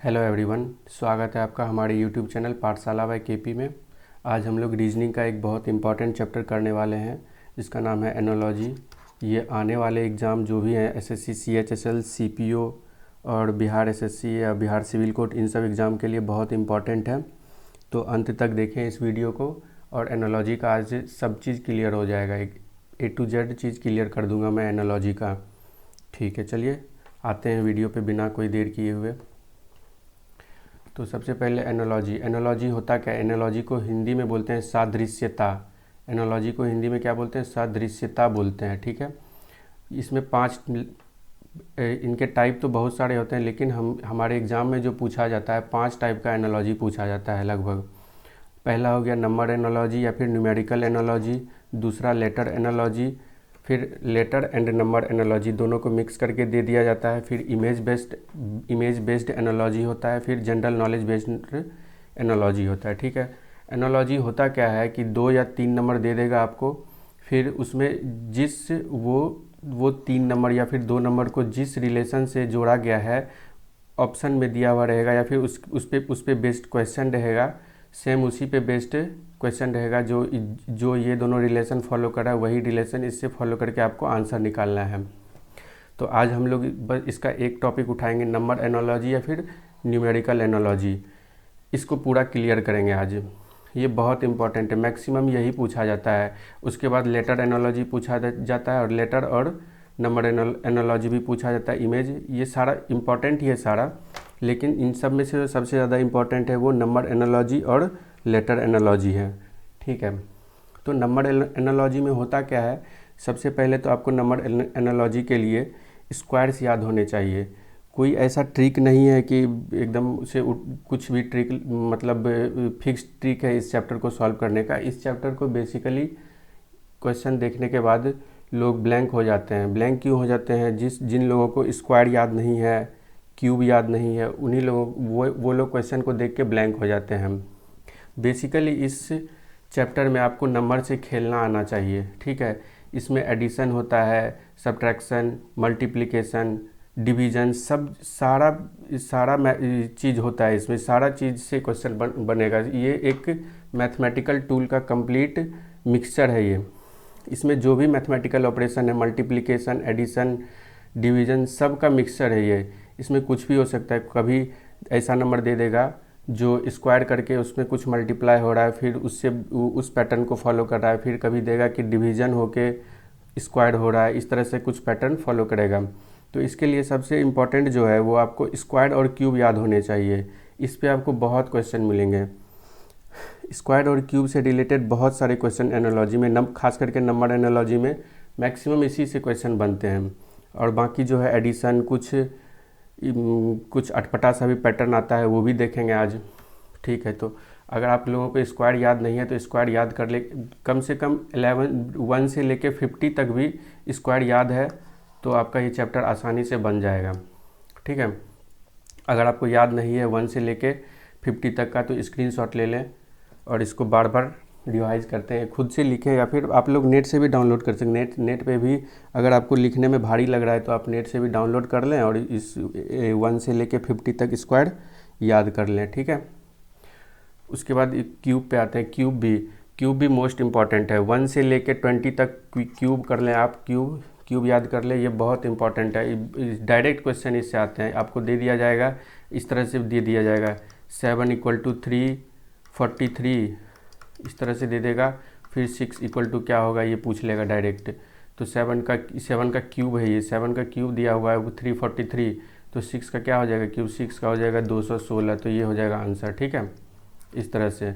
Hello everyone, स्वागत है आपका हमारे यूट्यूब चैनल पाठशाला बाय केपी में। आज हम लोग रीजनिंग का एक बहुत इंपॉर्टेंट चैप्टर करने वाले हैं जिसका नाम है एनोलॉजी। ये आने वाले एग्ज़ाम जो भी हैं एसएससी, सीएचएसएल, सीपीओ और बिहार एसएससी या बिहार सिविल कोर्ट, इन सब एग्ज़ाम के लिए बहुत इंपॉर्टेंट है। तो अंत तक देखें इस वीडियो को और एनोलॉजी का आज सब चीज़ क्लियर हो जाएगा। एक A to Z cheese clear कर दूंगा मैं एनोलॉजी का। ठीक है, चलिए आते हैं वीडियो पे बिना कोई देर किए हुए। तो सबसे पहले एनोलॉजी होता क्या है? एनोलॉजी को हिंदी में बोलते हैं सादृश्यता। एनोलॉजी को हिंदी में क्या बोलते हैं? सादृश्यता बोलते हैं। ठीक है, इसमें इनके टाइप तो बहुत सारे होते हैं, लेकिन हमारे एग्ज़ाम में जो पूछा जाता है 5 टाइप का एनोलॉजी पूछा जाता है लगभग। पहला हो गया नंबर एनोलॉजी या फिर न्यूमेरिकल एनोलॉजी, दूसरा लेटर एनोलॉजी, फिर लेटर एंड नंबर एनोलॉजी दोनों को मिक्स करके दे दिया जाता है, फिर इमेज बेस्ड एनोलॉजी होता है, फिर जनरल नॉलेज बेस्ड एनोलॉजी होता है। ठीक है, एनोलॉजी होता क्या है कि 2 या 3 नंबर दे देगा आपको, फिर उसमें वो 3 नंबर या फिर 2 नंबर को जिस रिलेशन से जोड़ा गया है ऑप्शन में दिया हुआ रहेगा या फिर उस पे बेस्ड क्वेश्चन रहेगा, सेम उसी पे बेस्ड क्वेश्चन रहेगा। जो ये दोनों रिलेशन फॉलो कर रहा है वही रिलेशन इससे फॉलो करके आपको आंसर निकालना है। तो आज हम लोग बस इसका एक टॉपिक उठाएंगे, नंबर एनोलॉजी या फिर न्यूमेरिकल एनोलॉजी। इसको पूरा क्लियर करेंगे आज। ये बहुत इंपॉर्टेंट है, मैक्सिमम यही पूछा जाता है। उसके बाद लेटर एनोलॉजी पूछा जाता है और लेटर और नंबर एनोलॉजी भी पूछा जाता है। इमेज, ये सारा इंपॉर्टेंट ही है सारा, लेकिन इन सब में से सबसे ज़्यादा इंपॉर्टेंट है वो नंबर एनोलॉजी और लेटर एनोलॉजी है। ठीक है, तो नंबर एनोलॉजी में होता क्या है? सबसे पहले तो आपको नंबर एनोलॉजी के लिए स्क्वायर्स याद होने चाहिए। कोई ऐसा ट्रिक नहीं है कि एकदम से कुछ भी ट्रिक, मतलब फिक्स ट्रिक है इस चैप्टर को सॉल्व करने का। इस चैप्टर को बेसिकली क्वेश्चन देखने के बाद लोग ब्लैंक हो जाते हैं। ब्लैंक क्यों हो जाते हैं? जिन लोगों को स्क्वायर याद नहीं है, क्यूब याद नहीं है, उन्हीं लोगों वो लोग क्वेश्चन को देख के ब्लैंक हो जाते हैं। बेसिकली इस चैप्टर में आपको नंबर से खेलना आना चाहिए। ठीक है, इसमें एडिशन होता है, सब्ट्रैक्शन, मल्टीप्लिकेशन, डिवीज़न, सब सारा चीज़ होता है। इसमें सारा चीज़ से क्वेश्चन बनेगा। ये एक मैथमेटिकल टूल का कंप्लीट मिक्सचर है ये। इसमें जो भी मैथमेटिकल ऑपरेशन है, मल्टीप्लिकेशन, एडिशन, डिवीज़न, सब का मिक्सचर है ये। इसमें कुछ भी हो सकता है। कभी ऐसा नंबर दे देगा जो स्क्वायर करके उसमें कुछ मल्टीप्लाई हो रहा है, फिर उससे उस पैटर्न को फॉलो कर रहा है। फिर कभी देगा कि डिवीज़न होके स्क्वायर हो रहा है, इस तरह से कुछ पैटर्न फॉलो करेगा। तो इसके लिए सबसे इम्पॉर्टेंट जो है वो आपको स्क्वायर और क्यूब याद होने चाहिए। इस पे आपको बहुत क्वेश्चन मिलेंगे। स्क्वायर और क्यूब से रिलेटेड बहुत सारे क्वेश्चन एनोलॉजी में, खास करके नंबर एनोलॉजी में मैक्सिमम इसी से क्वेश्चन बनते हैं। और बाकी जो है एडिशन, कुछ अटपटा सा भी पैटर्न आता है, वो भी देखेंगे आज। ठीक है, तो अगर आप लोगों को स्क्वायर याद नहीं है तो स्क्वायर याद कर ले। कम से कम 1 से लेके 50 तक भी स्क्वायर याद है तो आपका ये चैप्टर आसानी से बन जाएगा। ठीक है, अगर आपको याद नहीं है 1 से लेके 50 तक का तो स्क्रीनशॉट ले लें और इसको बार बार रिवाइज करते हैं, खुद से लिखें या फिर आप लोग नेट से भी डाउनलोड कर सकते। नेट पे भी अगर आपको लिखने में भारी लग रहा है तो आप नेट से भी डाउनलोड कर लें और इस 1 से लेके 50 तक स्क्वायर याद कर लें। ठीक है, उसके बाद क्यूब पे आते हैं। क्यूब भी मोस्ट इम्पॉर्टेंट है। 1 से लेके 20 तक क्यूब कर लें आप, क्यूब याद कर लें, ये बहुत इंपॉर्टेंट है। डायरेक्ट क्वेश्चन इससे आते हैं, आपको दे दिया जाएगा, इस तरह से दे दिया जाएगा 7 = 343, इस तरह से दे देगा। फिर 6 = क्या होगा ये पूछ लेगा डायरेक्ट। तो 7 का क्यूब है ये, 7 का क्यूब दिया हुआ है वो 343, तो 6 का क्या हो जाएगा क्यूब? 6 का हो जाएगा 216, तो ये हो जाएगा आंसर। ठीक है, इस तरह से।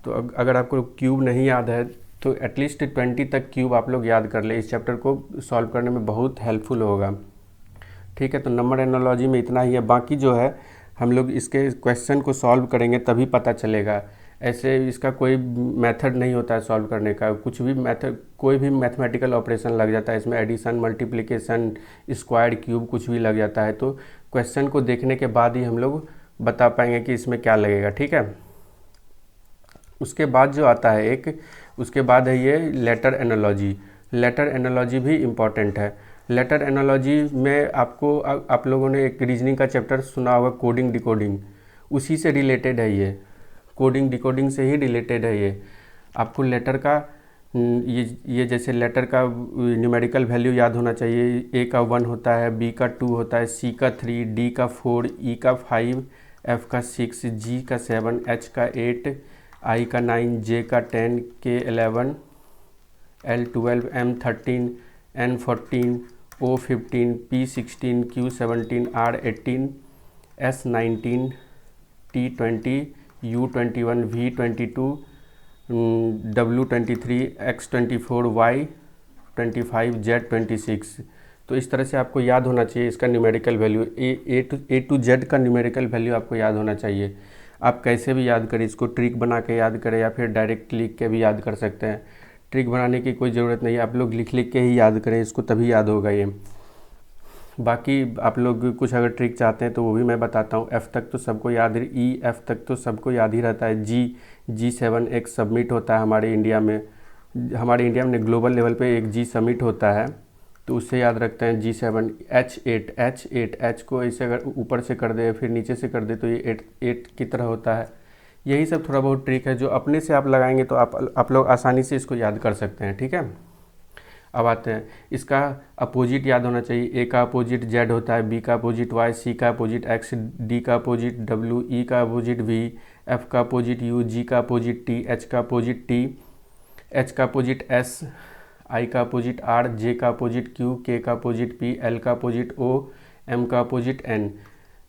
तो अगर आपको क्यूब नहीं याद है तो एटलीस्ट 20 तक क्यूब आप लोग याद कर ले, इस चैप्टर को सॉल्व करने में बहुत हेल्पफुल होगा। ठीक है, तो नंबर एनोलॉजी में इतना ही है। बाकी जो है हम लोग इसके क्वेश्चन को सॉल्व करेंगे तभी पता चलेगा। ऐसे इसका कोई मेथड नहीं होता है सॉल्व करने का। कुछ भी मेथड, कोई भी मैथमेटिकल ऑपरेशन लग जाता है इसमें, एडिशन, मल्टीप्लिकेशन, स्क्वायर, क्यूब, कुछ भी लग जाता है। तो क्वेश्चन को देखने के बाद ही हम लोग बता पाएंगे कि इसमें क्या लगेगा। ठीक है, उसके बाद जो आता है उसके बाद है ये लेटर एनोलॉजी। लेटर एनोलॉजी भी इम्पॉर्टेंट है। लेटर एनालॉजी में आपको आप लोगों ने एक रीजनिंग का चैप्टर सुना होगा, कोडिंग डिकोडिंग, उसी से रिलेटेड है ये, कोडिंग डिकोडिंग से ही रिलेटेड है ये। आपको लेटर का ये जैसे लेटर का न्यूमेरिकल वैल्यू याद होना चाहिए। ए का 1 होता है, बी का 2 होता है, सी का 3, डी का 4, ई का 5, एफ का 6, जी का 7, एच का 8, आई का 9, जे का 10, K 11, L 12, M 13, N 14, O 15, P 16, Q 17, R 18, S 19, T 20, U 21, V 22, W23, X24, Y25, Z26। तो इस तरह से आपको याद होना चाहिए इसका numerical value, A to Z का न्यूमेरिकल वैल्यू आपको याद होना चाहिए। आप कैसे भी याद करें इसको, ट्रिक बना के याद करें या फिर डायरेक्ट लिख के भी याद कर सकते हैं। ट्रिक बनाने की कोई ज़रूरत नहीं है, आप लोग लिख लिख के ही याद करें इसको, तभी याद होगा ये। बाकी आप लोग कुछ अगर ट्रिक चाहते हैं तो वो भी मैं बताता हूँ। एफ़ तक तो सबको याद, ई एफ़ तक तो सबको याद ही रहता है। G7 एक सबमिट होता है हमारे इंडिया में, ग्लोबल लेवल पे एक G सबमिट होता है, तो उससे याद रखते हैं G7। H8 H को ऐसे अगर ऊपर से कर दे फिर नीचे से कर दे तो ये 8 की तरह होता है। यही सब थोड़ा बहुत ट्रिक है जो अपने से आप लगाएंगे तो आप लोग आसानी से इसको याद कर सकते हैं, ठीक है। अब आते हैं, इसका अपोजिट याद होना चाहिए। ए का अपोजिट जेड होता है, बी का अपोजिट वाई, सी का अपोजिट एक्स, डी का अपोजिट डब्ल्यू, ई का अपोजिट वी, एफ का अपोजिट यू, जी का अपोजिट टी, एच का अपोजिट टी, एच का अपोजिट एस, आई का अपोजिट आर, जे का अपोजिट क्यू, के का अपोजिट पी, एल का अपोजिट ओ, एम का अपोजिट एन।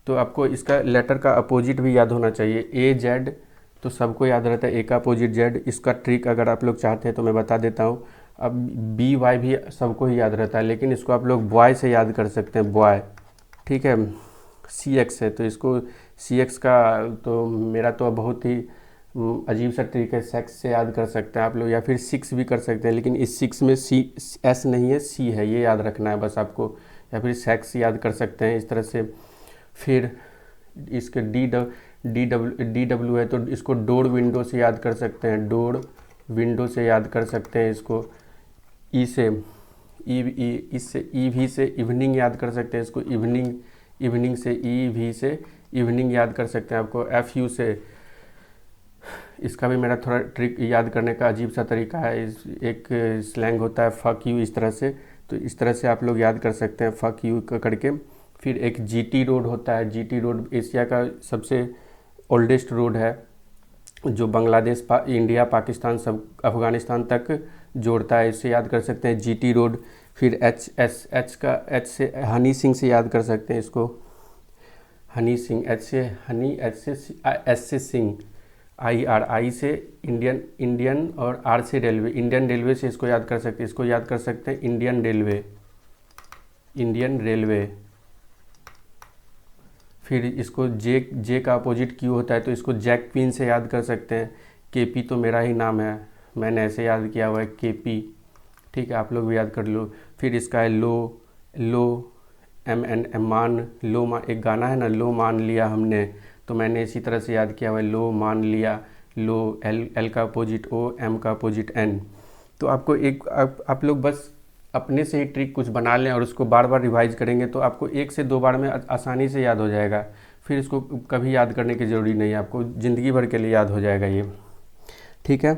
तो आपको इसका लेटर का अपोजिट भी याद होना चाहिए। ए जेड तो सबको याद रहता है, ए का अपोजिट जेड। इसका ट्रिक अगर आप लोग चाहते हैं तो मैं बता देता हूँ। अब बी वाई भी सबको ही याद रहता है, लेकिन इसको आप लोग बॉय से याद कर सकते हैं, बॉय, ठीक है। सी एक्स है तो इसको सी एक्स का तो मेरा तो बहुत ही अजीब सा ट्रिक है, सेक्स से याद कर सकते हैं आप लोग, या फिर 6 भी कर सकते हैं, लेकिन इस 6 में सी एस नहीं है, सी है, ये याद रखना है बस आपको। या फिर सेक्स याद कर सकते हैं इस तरह से। फिर इसके डी डब्ल्यू है तो इसको डोर विंडो से याद कर सकते हैं, डोर विंडो से याद कर सकते हैं इसको। ई से इससे ई भी से इवनिंग याद कर सकते हैं इसको, इवनिंग से ई भी से इवनिंग याद कर सकते हैं आपको। एफ यू से, इसका भी मेरा थोड़ा ट्रिक याद करने का अजीब सा तरीका है, एक स्लैंग होता है फक यू, इस तरह से, तो इस तरह से आप लोग याद कर सकते हैं फक यू करके। फिर एक जीटी रोड होता है, जीटी रोड एशिया का सबसे ओल्डेस्ट रोड है जो बांग्लादेश इंडिया पाकिस्तान सब अफ़गानिस्तान तक जोड़ता है, इससे याद कर सकते हैं जीटी रोड। फिर एच से हनी सिंह से याद कर सकते हैं इसको, हनी सिंह, एच से हनी, एस से सिंह, आई से इंडियन और आर से रेलवे, इंडियन रेलवे से इसको याद कर सकते हैं, इसको याद कर सकते हैं इंडियन रेलवे। फिर इसको जे का अपोजिट क्यू होता है तो इसको जैक पिन से याद कर सकते हैं। केपी तो मेरा ही नाम है, मैंने ऐसे याद किया हुआ है केपी, ठीक है, आप लोग भी याद कर लो। फिर इसका है लो मान, एक गाना है ना, लो मान लिया हमने, तो मैंने इसी तरह से याद किया हुआ है, लो मान लिया, लो, एल का अपोजिट ओ, एम का अपोजिट एन। तो आपको आप लोग बस अपने से ही ट्रिक कुछ बना लें और उसको बार बार रिवाइज करेंगे तो आपको 1 से 2 बार में आसानी से याद हो जाएगा। फिर इसको कभी याद करने की ज़रूरी नहीं है, आपको ज़िंदगी भर के लिए याद हो जाएगा ये, ठीक है।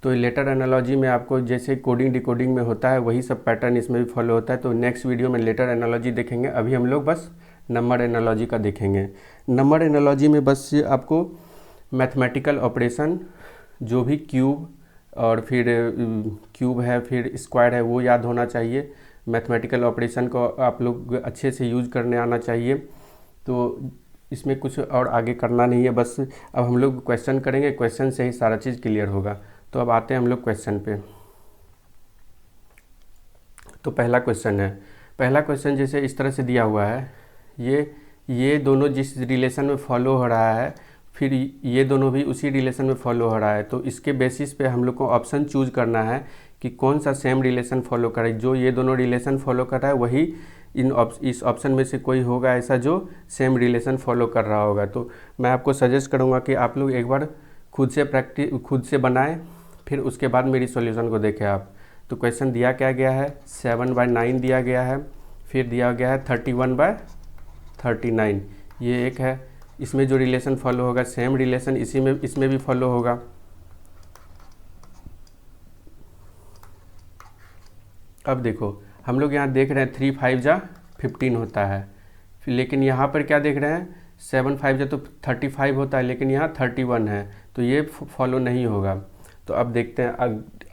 तो लेटर एनालॉजी में आपको जैसे कोडिंग डिकोडिंग में होता है वही सब पैटर्न इसमें भी फॉलो होता है। तो नेक्स्ट वीडियो में लेटर एनालॉजी देखेंगे, अभी हम लोग बस नंबर एनालॉजी का देखेंगे। नंबर एनालॉजी में बस आपको मैथमेटिकल ऑपरेशन, जो भी क्यूब और फिर क्यूब है फिर स्क्वायर है वो याद होना चाहिए। मैथमेटिकल ऑपरेशन को आप लोग अच्छे से यूज करने आना चाहिए। तो इसमें कुछ और आगे करना नहीं है, बस अब हम लोग क्वेश्चन करेंगे, क्वेश्चन से ही सारा चीज़ क्लियर होगा। तो अब आते हैं हम लोग क्वेश्चन पे। तो पहला क्वेश्चन जैसे इस तरह से दिया हुआ है, ये दोनों जिस रिलेशन में फॉलो हो रहा है फिर ये दोनों भी उसी रिलेशन में फॉलो हो रहा है, तो इसके बेसिस पे हम लोग को ऑप्शन चूज करना है कि कौन सा सेम रिलेशन फॉलो करे। जो ये दोनों रिलेशन फॉलो कर रहा है वही इस ऑप्शन में से कोई होगा ऐसा जो सेम रिलेशन फॉलो कर रहा होगा। तो मैं आपको सजेस्ट करूँगा कि आप लोग एक बार खुद से बनाएं, फिर उसके बाद मेरी सॉल्यूशन को देखें आप। तो क्वेश्चन दिया क्या गया है, 7/9 दिया गया है, फिर दिया गया है 31/39, ये एक है। इसमें जो रिलेशन फॉलो होगा सेम रिलेशन इसमें भी फॉलो होगा। अब देखो हम लोग यहाँ देख रहे हैं 3 5 जा 15 होता है, फिर लेकिन यहाँ पर क्या देख रहे हैं 7 5 जा तो 35 होता है, लेकिन यहाँ 31 है, तो ये फॉलो नहीं होगा। तो अब देखते हैं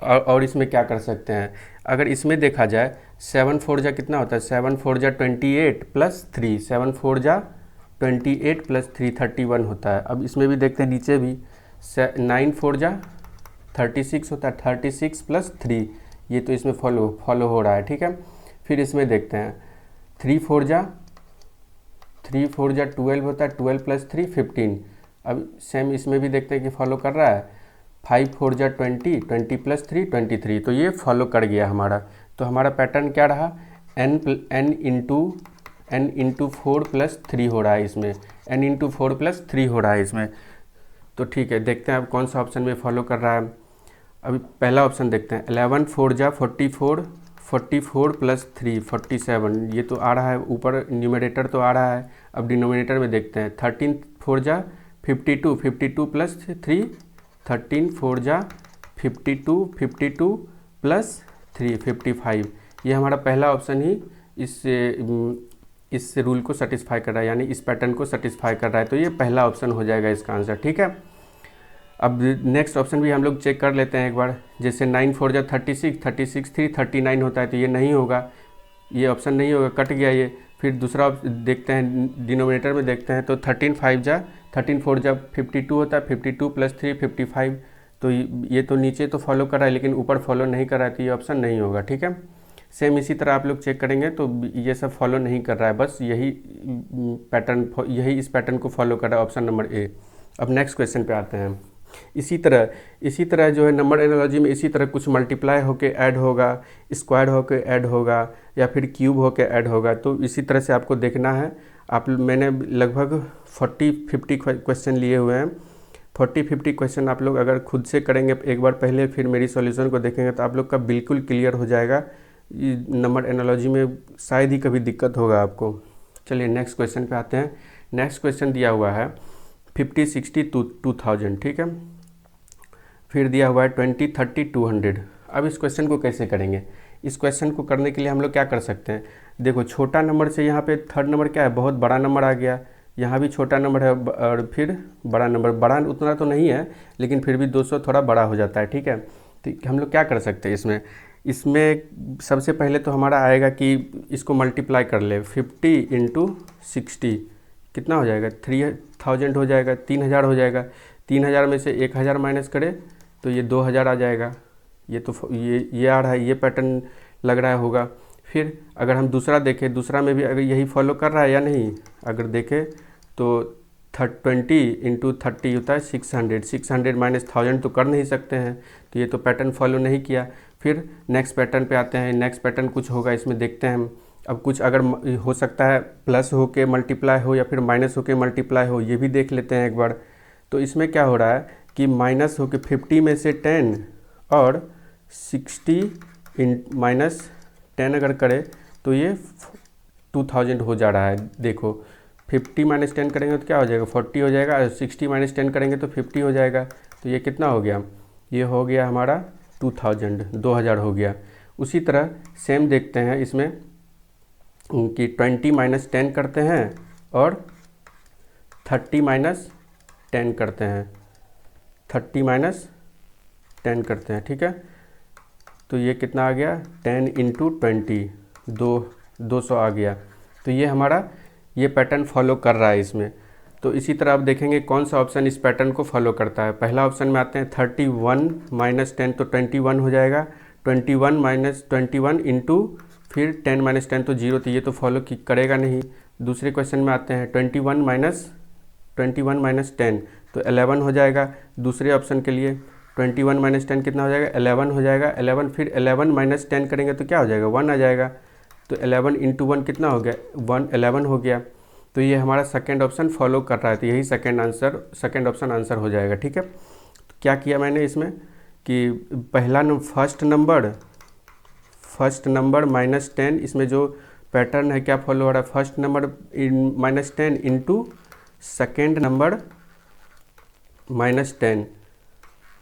और इसमें क्या कर सकते हैं। अगर इसमें देखा जाए 7 4 जा कितना होता है, 7 4 जा 28 प्लस 3, 7 4 जा 28 प्लस 3 31 होता है। अब इसमें भी देखते हैं नीचे भी 9 4 जा 36 होता है, 36 प्लस 3, ये तो इसमें फॉलो हो रहा है, ठीक है। फिर इसमें देखते हैं 3 4 जा 12 होता है, 12 प्लस 3 15। अब सेम इसमें भी देखते हैं कि फॉलो कर रहा है। 5 4 जा 20, 20 प्लस 3 23, तो ये फॉलो कर गया हमारा। तो हमारा पैटर्न क्या रहा, n इंटू 4 प्लस 3 हो रहा है इसमें, n इंटू 4 प्लस 3 हो रहा है इसमें। तो ठीक है, देखते हैं अब कौन सा ऑप्शन में फॉलो कर रहा है। अभी पहला ऑप्शन देखते हैं, 11 4 जा 44, 44 प्लस 3 47, ये तो आ रहा है ऊपर, न्यूमरेटर तो आ रहा है। अब डिनोमिनेटर में देखते हैं 13 4 जा 52, 52 प्लस 3, 13 4 जा 52, 52 प्लस 3 55। ये हमारा पहला ऑप्शन ही इस रूल को सेटिस्फाई कर रहा है, यानी इस पैटर्न को सेटिस्फाई कर रहा है। तो ये पहला ऑप्शन हो जाएगा इसका आंसर, ठीक है। अब नेक्स्ट ऑप्शन भी हम लोग चेक कर लेते हैं एक बार। जैसे 9 4 जा 36, 36 3 39 होता है, तो ये नहीं होगा, ये ऑप्शन नहीं होगा, कट गया ये। फिर दूसरा देखते हैं, डिनोमिनेटर में देखते हैं, तो 13 4 जा 52 होता है, 52 प्लस 3 55। तो ये तो नीचे तो फॉलो कर रहा है, लेकिन ऊपर फॉलो नहीं कर रहा है, तो ये ऑप्शन नहीं होगा, ठीक है। सेम इसी तरह आप लोग चेक करेंगे तो ये सब फॉलो नहीं कर रहा है, बस यही इस पैटर्न को फॉलो कर रहा है, ऑप्शन नंबर ए। अब नेक्स्ट क्वेश्चन पे आते हैं। इसी तरह जो है नंबर एनालॉजी में इसी तरह कुछ मल्टीप्लाई होके ऐड होगा, स्क्वायर होके ऐड होगा, या फिर क्यूब होके ऐड होगा। तो इसी तरह से आपको देखना है। मैंने लगभग 40-50 क्वेश्चन लिए हुए हैं। 40-50 क्वेश्चन आप लोग अगर खुद से करेंगे एक बार पहले, फिर मेरी सॉल्यूशन को देखेंगे, तो आप लोग का बिल्कुल क्लियर हो जाएगा। नंबर एनालॉजी में शायद ही कभी दिक्कत होगा आपको। चलिए नेक्स्ट क्वेश्चन पे आते हैं। नेक्स्ट क्वेश्चन दिया हुआ है 50 60 2000, ठीक है। फिर दिया हुआ है 20 30 200। अब इस क्वेश्चन को कैसे करेंगे। इस क्वेश्चन को करने के लिए हम लोग क्या कर सकते हैं। देखो छोटा नंबर से यहाँ पे थर्ड नंबर क्या है, बहुत बड़ा नंबर आ गया। यहाँ भी छोटा नंबर है और फिर बड़ा नंबर, बड़ा उतना तो नहीं है लेकिन फिर भी 200 थोड़ा बड़ा हो जाता है, ठीक है। तो हम लोग क्या कर सकते हैं इसमें सबसे पहले तो हमारा आएगा कि इसको मल्टीप्लाई कर ले। 50 इंटू 60 कितना हो जाएगा, 3000 हो जाएगा, 3000 हो जाएगा। 3000 में से 1000 माइनस करें तो ये 2000 आ जाएगा। ये तो ये आ रहा है, ये पैटर्न लग रहा होगा। फिर अगर हम दूसरा देखें, दूसरा में भी अगर यही फॉलो कर रहा है या नहीं, अगर देखें तो 20 इंटू 30 होता है 600, 600 माइनस 1000 तो कर नहीं सकते हैं, तो ये तो पैटर्न फॉलो नहीं किया। फिर नेक्स्ट पैटर्न पे आते हैं। नेक्स्ट पैटर्न कुछ होगा इसमें, देखते हैं हम। अब कुछ अगर हो सकता है प्लस हो के मल्टीप्लाई हो या फिर माइनस हो के मल्टीप्लाई हो, ये भी देख लेते हैं एक बार। तो इसमें क्या हो रहा है कि माइनस हो के 50 में से 10 और 60 माइनस 10 अगर करें तो ये 2000 हो जा रहा है। देखो 50 माइनस 10 करेंगे तो क्या हो जाएगा, 40 हो जाएगा, और 60 माइनस 10 करेंगे तो 50 हो जाएगा। तो ये कितना हो गया, ये हो गया हमारा 2000 हो गया। उसी तरह सेम देखते हैं इसमें कि 20 माइनस 10 करते हैं और 30 माइनस 10 करते हैं, 30 माइनस 10 करते हैं, ठीक है। तो ये कितना आ गया, 10 इंटू 20, 200 आ गया। तो ये हमारा ये पैटर्न फॉलो कर रहा है इसमें। तो इसी तरह आप देखेंगे कौन सा ऑप्शन इस पैटर्न को फॉलो करता है। पहला ऑप्शन में आते हैं 31 माइनस 10 तो 21 हो जाएगा, 21 माइनस 21 इंटू फिर 10 माइनस 10 तो 0, तो ये तो फॉलो करेगा नहीं। दूसरे क्वेश्चन में आते हैं 21 माइनस 10 तो 11 हो जाएगा। दूसरे ऑप्शन के लिए 21 माइनस 10 कितना हो जाएगा, 11 हो जाएगा। 11 फिर 11 माइनस 10 करेंगे तो क्या हो जाएगा, 1 आ जाएगा। तो 11 इंटू 1 कितना हो गया, 11 हो गया। तो ये हमारा सेकेंड ऑप्शन फॉलो कर रहा है, तो यही सेकेंड ऑप्शन आंसर हो जाएगा, ठीक है। तो क्या किया मैंने इसमें कि पहला फर्स्ट नंबर माइनस 10, इसमें जो पैटर्न है क्या फॉलो हो रहा है, first number -10 into second number -10,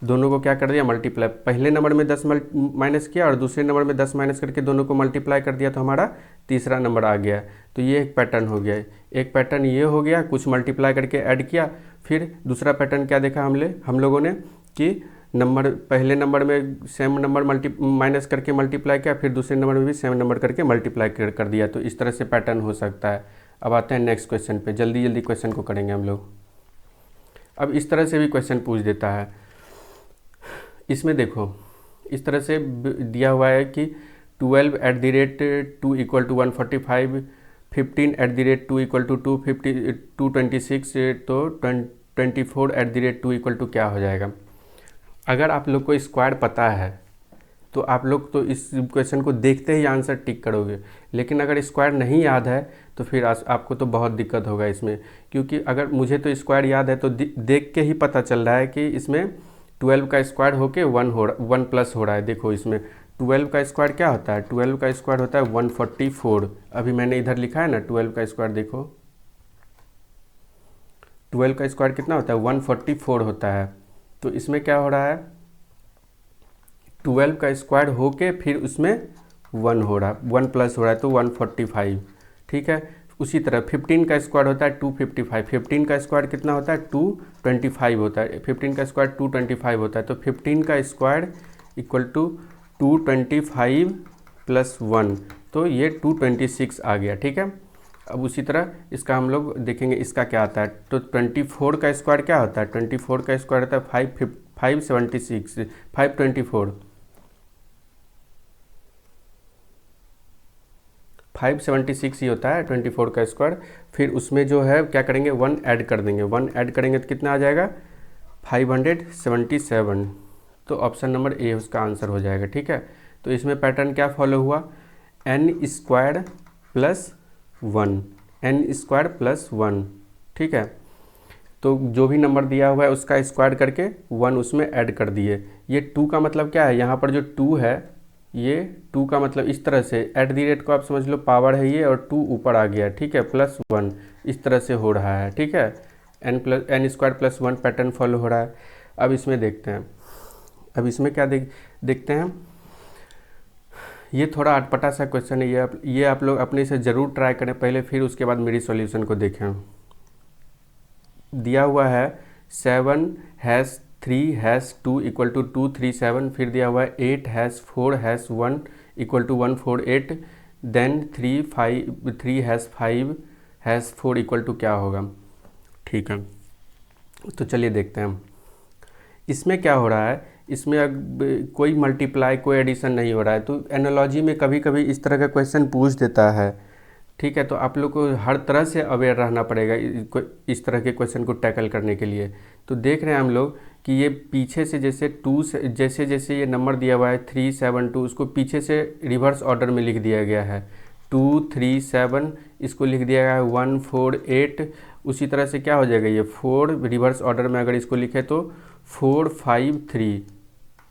दोनों को क्या कर दिया मल्टीप्लाई, पहले नंबर में 10 माइनस किया और दूसरे नंबर में 10 माइनस करके दोनों को मल्टीप्लाई कर दिया तो हमारा तीसरा नंबर आ गया। तो ये एक पैटर्न हो गया। एक पैटर्न ये हो गया, कुछ मल्टीप्लाई करके ऐड किया। फिर दूसरा पैटर्न क्या देखा हम लोगों ने कि नंबर पहले नंबर में सेम नंबर माइनस करके मल्टीप्लाई किया, फिर दूसरे नंबर में भी सेम नंबर करके मल्टीप्लाई कर दिया। तो इस तरह से पैटर्न हो सकता है। अब आते हैं नेक्स्ट क्वेश्चन पे, जल्दी जल्दी क्वेश्चन को करेंगे हम लोग। अब इस तरह से भी क्वेश्चन पूछ देता है। इसमें देखो इस तरह से दिया हुआ है कि 12 @ 2 = 145, 15 @ 2 = 226, तो 24 @ 2 = क्या हो जाएगा। अगर आप लोग को स्क्वायर पता है तो आप लोग तो इस क्वेश्चन को देखते ही आंसर टिक करोगे, लेकिन अगर स्क्वायर नहीं याद है तो फिर आपको तो बहुत दिक्कत होगा इसमें। क्योंकि अगर मुझे तो स्क्वायर याद है तो देख के ही पता चल रहा है कि इसमें 12 का स्क्वायर होके 1 प्लस हो रहा है। देखो इसमें 12 का स्क्वायर क्या होता है, 12 का स्क्वायर होता है 144। अभी मैंने इधर लिखा है ना 12 का स्क्वायर, देखो 12 का स्क्वायर कितना होता है 144 होता है। तो इसमें क्या हो रहा है 12 का स्क्वायर होके फिर उसमें 1 हो रहा है, 1 प्लस हो रहा है तो 145। ठीक है, उसी तरह 15 का स्क्वायर होता है 255, 15 का स्क्वायर कितना होता है 225 होता है, 15 का स्क्वायर 225 होता है। तो 15 का स्क्वायर = 225 + 1, तो ये 226 आ गया। ठीक है, अब उसी तरह इसका हम लोग देखेंगे इसका क्या आता है। तो 24 का स्क्वायर क्या होता है, 24 का स्क्वायर होता है 576, 576 ही होता है 24 का स्क्वायर। फिर उसमें जो है क्या करेंगे 1 ऐड कर देंगे, 1 ऐड करेंगे तो कितना आ जाएगा 577। तो ऑप्शन नंबर ए उसका आंसर हो जाएगा। ठीक है, तो इसमें पैटर्न क्या फॉलो हुआ, n² + 1, n² + 1। ठीक है, तो जो भी नंबर दिया हुआ है उसका स्क्वायर करके 1 उसमें ऐड कर दिए। ये 2 का मतलब क्या है, यहाँ पर जो 2 है ये 2 का मतलब इस तरह से @ को आप समझ लो पावर है ये, और 2 ऊपर आ गया। ठीक है, +1 इस तरह से हो रहा है। ठीक है, n² + 1 पैटर्न फॉलो हो रहा है। अब इसमें देखते हैं, अब इसमें क्या देखते हैं। ये थोड़ा अटपटा सा क्वेश्चन है, ये आप लोग अपने से ज़रूर ट्राई करें पहले, फिर उसके बाद मेरी सॉल्यूशन को देखें। दिया हुआ है 7#3#2 = 237, फिर दिया हुआ है 8#4#1 = 148, देन 3#5#4 = क्या होगा। ठीक है, तो चलिए देखते हैं इसमें क्या हो रहा है। इसमें कोई मल्टीप्लाई कोई एडिशन नहीं हो रहा है। तो एनालॉजी में कभी कभी इस तरह का क्वेश्चन पूछ देता है। ठीक है, तो आप लोग को हर तरह से अवेयर रहना पड़ेगा इस तरह के क्वेश्चन को टैकल करने के लिए। तो देख रहे हैं हम लोग कि ये पीछे से जैसे 2 से जैसे जैसे ये नंबर दिया हुआ है 372, उसको पीछे से रिवर्स ऑर्डर में लिख दिया गया है। 237 इसको लिख दिया गया है 148। उसी तरह से क्या हो जाएगा ये 4 रिवर्स ऑर्डर में अगर इसको लिखे तो 453,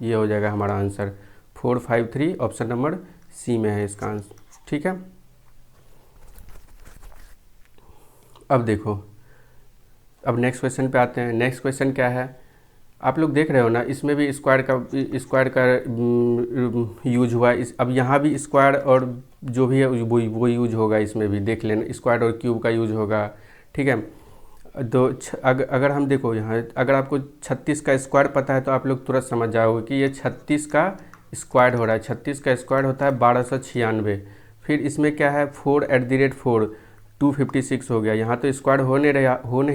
ये हो जाएगा हमारा आंसर 453। ऑप्शन नंबर सी में है इसका आंसर। ठीक है, अब देखो, अब नेक्स्ट क्वेश्चन पे आते हैं। नेक्स्ट क्वेश्चन क्या है, आप लोग देख रहे हो ना, इसमें भी स्क्वायर का यूज हुआ है। अब यहाँ भी स्क्वायर और जो भी है वो यूज होगा। इसमें भी देख लेना स्क्वायर और क्यूब का यूज होगा। ठीक है, तो अगर हम देखो यहाँ, अगर आपको 36 का स्क्वायर पता है तो आप लोग तुरंत समझ जाओगे कि ये 36 का स्क्वायर हो रहा है। 36 का स्क्वायर होता है 1296। फिर इसमें क्या है 4 @ 256 हो गया। यहाँ तो स्क्वायर हो नहीं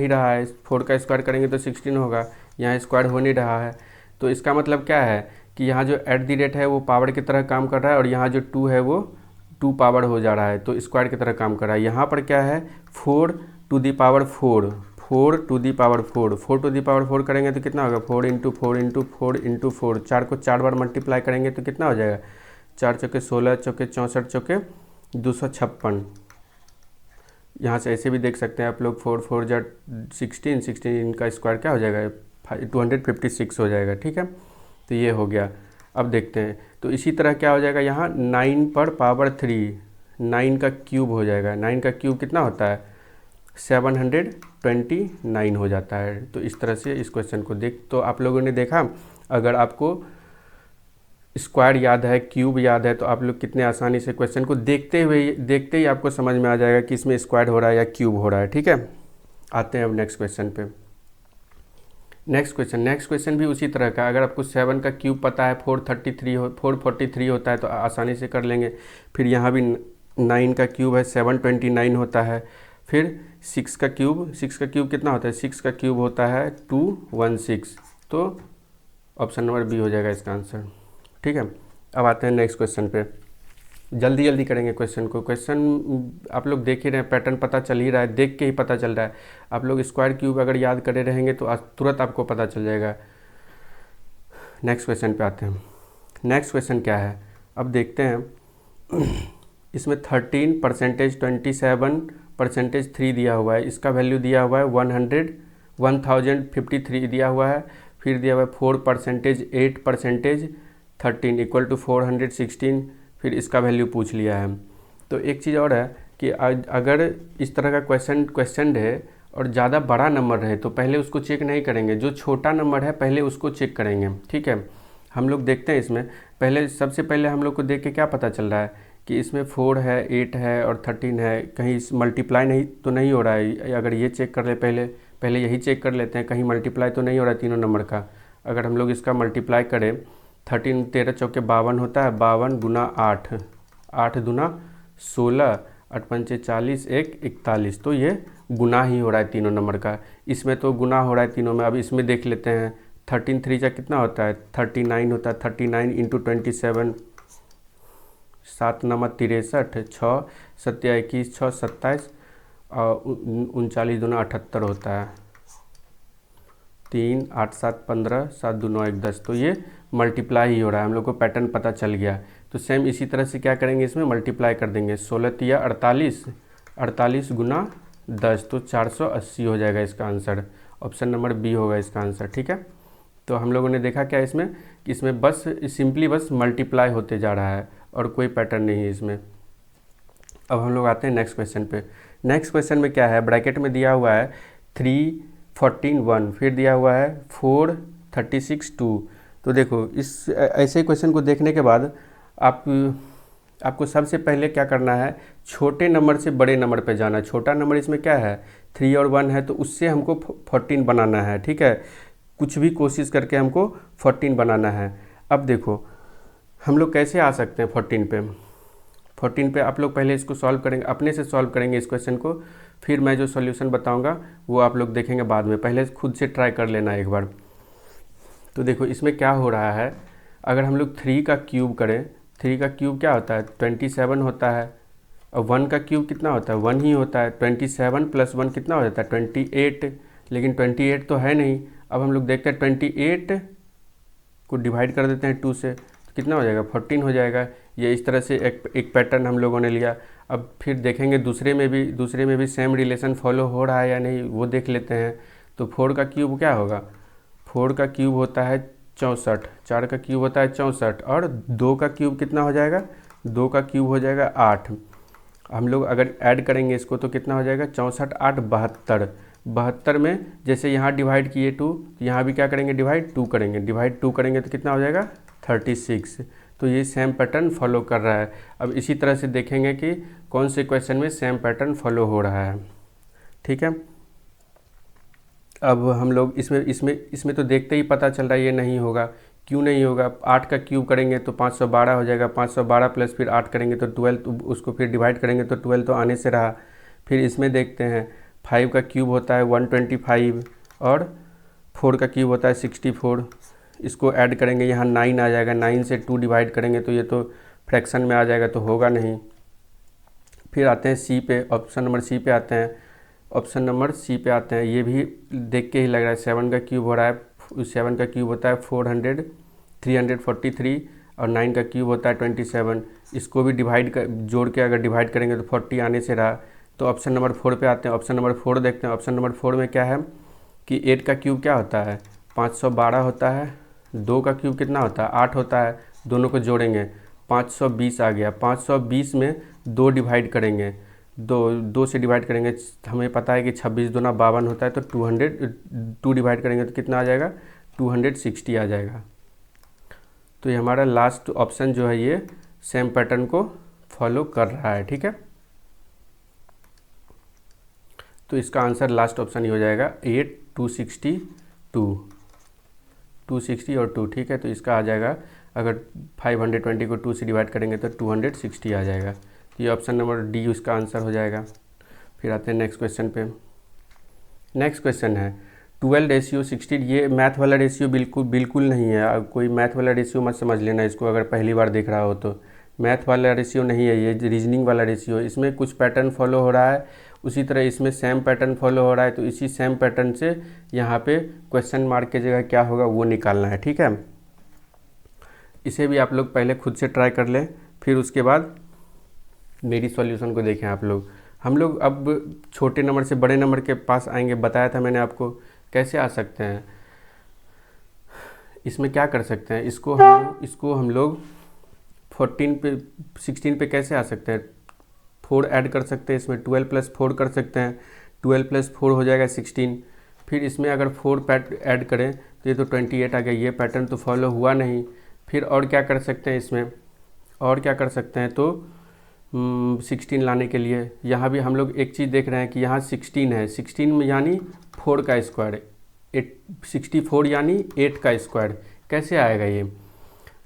रहा है। 4 का स्क्वायर करेंगे तो 16 होगा, यहाँ स्क्वायर हो नहीं रहा है। तो इसका मतलब क्या है कि यहाँ जो @ है वो पावर की तरह काम कर रहा है, और यहाँ जो 2 है वो 2 पावर हो जा रहा है, तो स्क्वायर की तरह काम कर रहा है। यहाँ पर क्या है 4 to the power 4, 4 to the power 4, 4 to the power 4 करेंगे तो कितना होगा 4 × 4 × 4 × 4, 4 को 4 बार मल्टीप्लाई करेंगे तो कितना हो जाएगा 4 चौके 16, चौके 64, चौके 256। यहाँ से ऐसे भी देख सकते हैं आप लोग 4 4 × 16, 16 का स्क्वायर क्या हो जाएगा 256 हो जाएगा। ठीक है, तो ये हो गया। अब देखते हैं, तो इसी तरह क्या हो जाएगा यहाँ 9 पर पावर 3, 9 का क्यूब हो जाएगा। 9 का क्यूब कितना होता है? 729 हो जाता है। तो इस तरह से इस क्वेश्चन को तो आप लोगों ने देखा, अगर आपको स्क्वायर याद है, क्यूब याद है, तो आप लोग कितने आसानी से क्वेश्चन को देखते ही आपको समझ में आ जाएगा कि इसमें स्क्वायर हो रहा है या क्यूब हो रहा है। ठीक है, आते हैं अब नेक्स्ट क्वेश्चन पे। नेक्स्ट क्वेश्चन भी उसी तरह का। अगर आपको 7 का क्यूब पता है 443 होता है तो आसानी से कर लेंगे। फिर यहाँ भी 9 का क्यूब है 729 होता है। फिर 6 का क्यूब कितना होता है? 6 का क्यूब होता है 216। तो ऑप्शन नंबर बी हो जाएगा इसका आंसर। ठीक है, अब आते हैं नेक्स्ट क्वेश्चन पे। जल्दी करेंगे क्वेश्चन को। क्वेश्चन आप लोग देख ही रहे हैं, पैटर्न पता चल ही रहा है, देख के ही पता चल रहा है। आप लोग स्क्वायर क्यूब अगर याद करे रहेंगे तो तुरंत आपको पता चल जाएगा। नेक्स्ट क्वेश्चन पे आते हैं। नेक्स्ट क्वेश्चन क्या है अब देखते हैं। इसमें 13%, 27%, 3 दिया हुआ है। इसका वैल्यू दिया हुआ है 1053 दिया हुआ है। फिर दिया हुआ है 4%, 8%, 13 इक्वल टू 416। फिर इसका वैल्यू पूछ लिया है। तो एक चीज़ और है कि अगर इस तरह का क्वेश्चन है और ज़्यादा बड़ा नंबर रहे तो पहले उसको चेक नहीं करेंगे, जो छोटा नंबर है पहले उसको चेक करेंगे। ठीक है, हम लोग देखते हैं इसमें सबसे पहले हम लोग को देख के क्या पता चल रहा है कि इसमें 4 है, 8 है और 13 है। कहीं मल्टीप्लाई नहीं तो नहीं हो रहा है। अगर ये चेक कर ले, पहले यही चेक कर लेते हैं, कहीं मल्टीप्लाई तो नहीं हो रहा है तीनों नंबर का। अगर हम लोग इसका मल्टीप्लाई करें, 13 13 चौके 52 होता है, 52 गुना 8, 8 दूना 16, 8 पंचे 40, 1 41। तो ये गुना ही हो रहा है तीनों नंबर का। इसमें तो गुना हो रहा है तीनों में। अब इसमें देख लेते हैं, 13 3 जा कितना होता है? 39 होता है। 39 इंटू 27, 7 9 63, 6 7 21, 6 27 और 39 दूना 78 होता है। 3 8 7 15, 7 2 9 1 10। तो ये मल्टीप्लाई ही हो रहा है, हम लोग को पैटर्न पता चल गया। तो सेम इसी तरह से क्या करेंगे, इसमें मल्टीप्लाई कर देंगे। 16 तिया 48, 48 गुना 10, तो 480 हो जाएगा इसका आंसर। ऑप्शन नंबर बी होगा इसका आंसर। ठीक है, तो हम लोगों ने देखा क्या इसमें कि इसमें बस सिंपली बस मल्टीप्लाई होते जा रहा है और कोई पैटर्न नहीं है इसमें। अब हम लोग आते हैं नेक्स्ट क्वेश्चन पे। नेक्स्ट क्वेश्चन में क्या है, ब्रैकेट में दिया हुआ है 3 14 1, फिर दिया हुआ है 4 36 2। तो देखो इस ऐसे क्वेश्चन को देखने के बाद आपको सबसे पहले क्या करना है, छोटे नंबर से बड़े नंबर पे जाना है। छोटा नंबर इसमें क्या है, 3 और 1 है, तो उससे हमको 14 बनाना है। ठीक है, कुछ भी कोशिश करके हमको 14 बनाना है। अब देखो हम लोग कैसे आ सकते हैं 14 पे आप लोग पहले इसको सॉल्व करेंगे, अपने से सॉल्व करेंगे इस क्वेश्चन को। फिर मैं जो सॉल्यूशन बताऊंगा वो आप लोग देखेंगे बाद में। पहले खुद से ट्राई कर लेना एक बार। तो देखो इसमें क्या हो रहा है, अगर हम लोग 3 का क्यूब करें, 3 का क्यूब क्या होता है, 27 होता है। और 1 का क्यूब कितना होता है, 1 ही होता है। 27 + 1 कितना हो जाता है, 28। लेकिन 28 तो है नहीं। अब हम लोग देखते हैं 28 को डिवाइड कर देते हैं 2 से, तो कितना हो जाएगा, 14 हो जाएगा। ये इस तरह से एक पैटर्न हम लोगों ने लिया। अब फिर देखेंगे दूसरे में भी सेम रिलेशन फॉलो हो रहा है या नहीं, वो देख लेते हैं। तो 4 का क्यूब क्या होगा, 4 का क्यूब होता है 64, 4 का क्यूब होता है 64 और 2 का क्यूब कितना हो जाएगा, 2 का क्यूब हो जाएगा 8। हम लोग अगर ऐड करेंगे इसको तो कितना हो जाएगा, 64 8 72। 72 में जैसे यहाँ डिवाइड किए 2, यहाँ भी क्या करेंगे, डिवाइड 2 करेंगे। डिवाइड 2 करेंगे तो कितना हो जाएगा, 36। तो ये सेम पैटर्न फॉलो कर रहा है। अब इसी तरह से देखेंगे कि कौन से क्वेश्चन में सेम पैटर्न फॉलो हो रहा है। ठीक है, अब हम लोग इसमें तो देखते ही पता चल रहा है ये नहीं होगा। क्यों नहीं होगा, 8 का क्यूब करेंगे तो 512 हो जाएगा। 512 प्लस फिर 8 करेंगे तो 12, उसको फिर डिवाइड करेंगे तो 12 तो आने से रहा। फिर इसमें देखते हैं 5 का क्यूब होता है 125 और 4 का क्यूब होता है 64। इसको ऐड करेंगे, यहाँ 9 आ जाएगा। 9 से 2 डिवाइड करेंगे तो ये तो फ्रैक्शन में आ जाएगा, तो होगा नहीं। फिर आते हैं सी पे, ऑप्शन नंबर सी पे आते हैं। ऑप्शन नंबर सी पे आते हैं, ये भी देख के ही लग रहा है 7 का क्यूब हो रहा है। 7 का क्यूब होता है 343 और 9 का क्यूब होता है 27। इसको भी जोड़ के अगर डिवाइड करेंगे तो 40 आने से रहा। तो ऑप्शन नंबर 4 पे आते हैं। ऑप्शन नंबर 4 देखते हैं। ऑप्शन नंबर 4 में क्या है कि 8 का क्यूब क्या होता है, 512 होता है। 2 का क्यूब कितना होता है, 8 होता है। दोनों को जोड़ेंगे 520 आ गया। 520 में 2 डिवाइड करेंगे, 2 से डिवाइड करेंगे, हमें पता है कि 26 दूना 52 होता है, तो 2 डिवाइड करेंगे तो कितना आ जाएगा, 260 आ जाएगा। तो ये हमारा लास्ट ऑप्शन जो है ये सेम पैटर्न को फॉलो कर रहा है। ठीक है, तो इसका आंसर लास्ट ऑप्शन ही हो जाएगा 8, 260 और 2। ठीक है, तो इसका आ जाएगा, अगर 520 को 2 से डिवाइड करेंगे तो 260 आ जाएगा। तो ये ऑप्शन नंबर डी उसका आंसर हो जाएगा। फिर आते हैं नेक्स्ट क्वेश्चन पे। नेक्स्ट क्वेश्चन है 12:16। ये मैथ वाला रेशियो बिल्कुल नहीं है, कोई मैथ वाला रेशियो मत समझ लेना इसको, अगर पहली बार देख रहा हो तो। मैथ वाला रेशियो नहीं है, ये रीजनिंग वाला रेशियो। इसमें कुछ पैटर्न फॉलो हो रहा है, उसी तरह इसमें सेम पैटर्न फॉलो हो रहा है, तो इसी सेम पैटर्न से यहाँ पे क्वेश्चन मार्क की जगह क्या होगा वो निकालना है। ठीक है, इसे भी आप लोग पहले खुद से ट्राई कर लें, फिर उसके बाद मेरी सॉल्यूशन को देखें आप लोग। हम लोग अब छोटे नंबर से बड़े नंबर के पास आएंगे, बताया था मैंने आपको कैसे आ सकते हैं। इसमें क्या कर सकते हैं, इसको हम लोग 16 पे कैसे आ सकते हैं, 4 ऐड कर सकते हैं, इसमें 12 + 4 कर सकते हैं, 12 + 4 हो जाएगा 16। फिर इसमें अगर 4 ऐड करें तो ये तो 28 आ गया। ये पैटर्न तो फॉलो हुआ नहीं। फिर और क्या कर सकते हैं, इसमें और क्या कर सकते हैं, तो 16 लाने के लिए यहाँ भी हम लोग एक चीज़ देख रहे हैं कि यहाँ 16 है, 16 में यानी 4 का स्क्वायर, 64 यानी 8 का स्क्वायर। कैसे आएगा ये,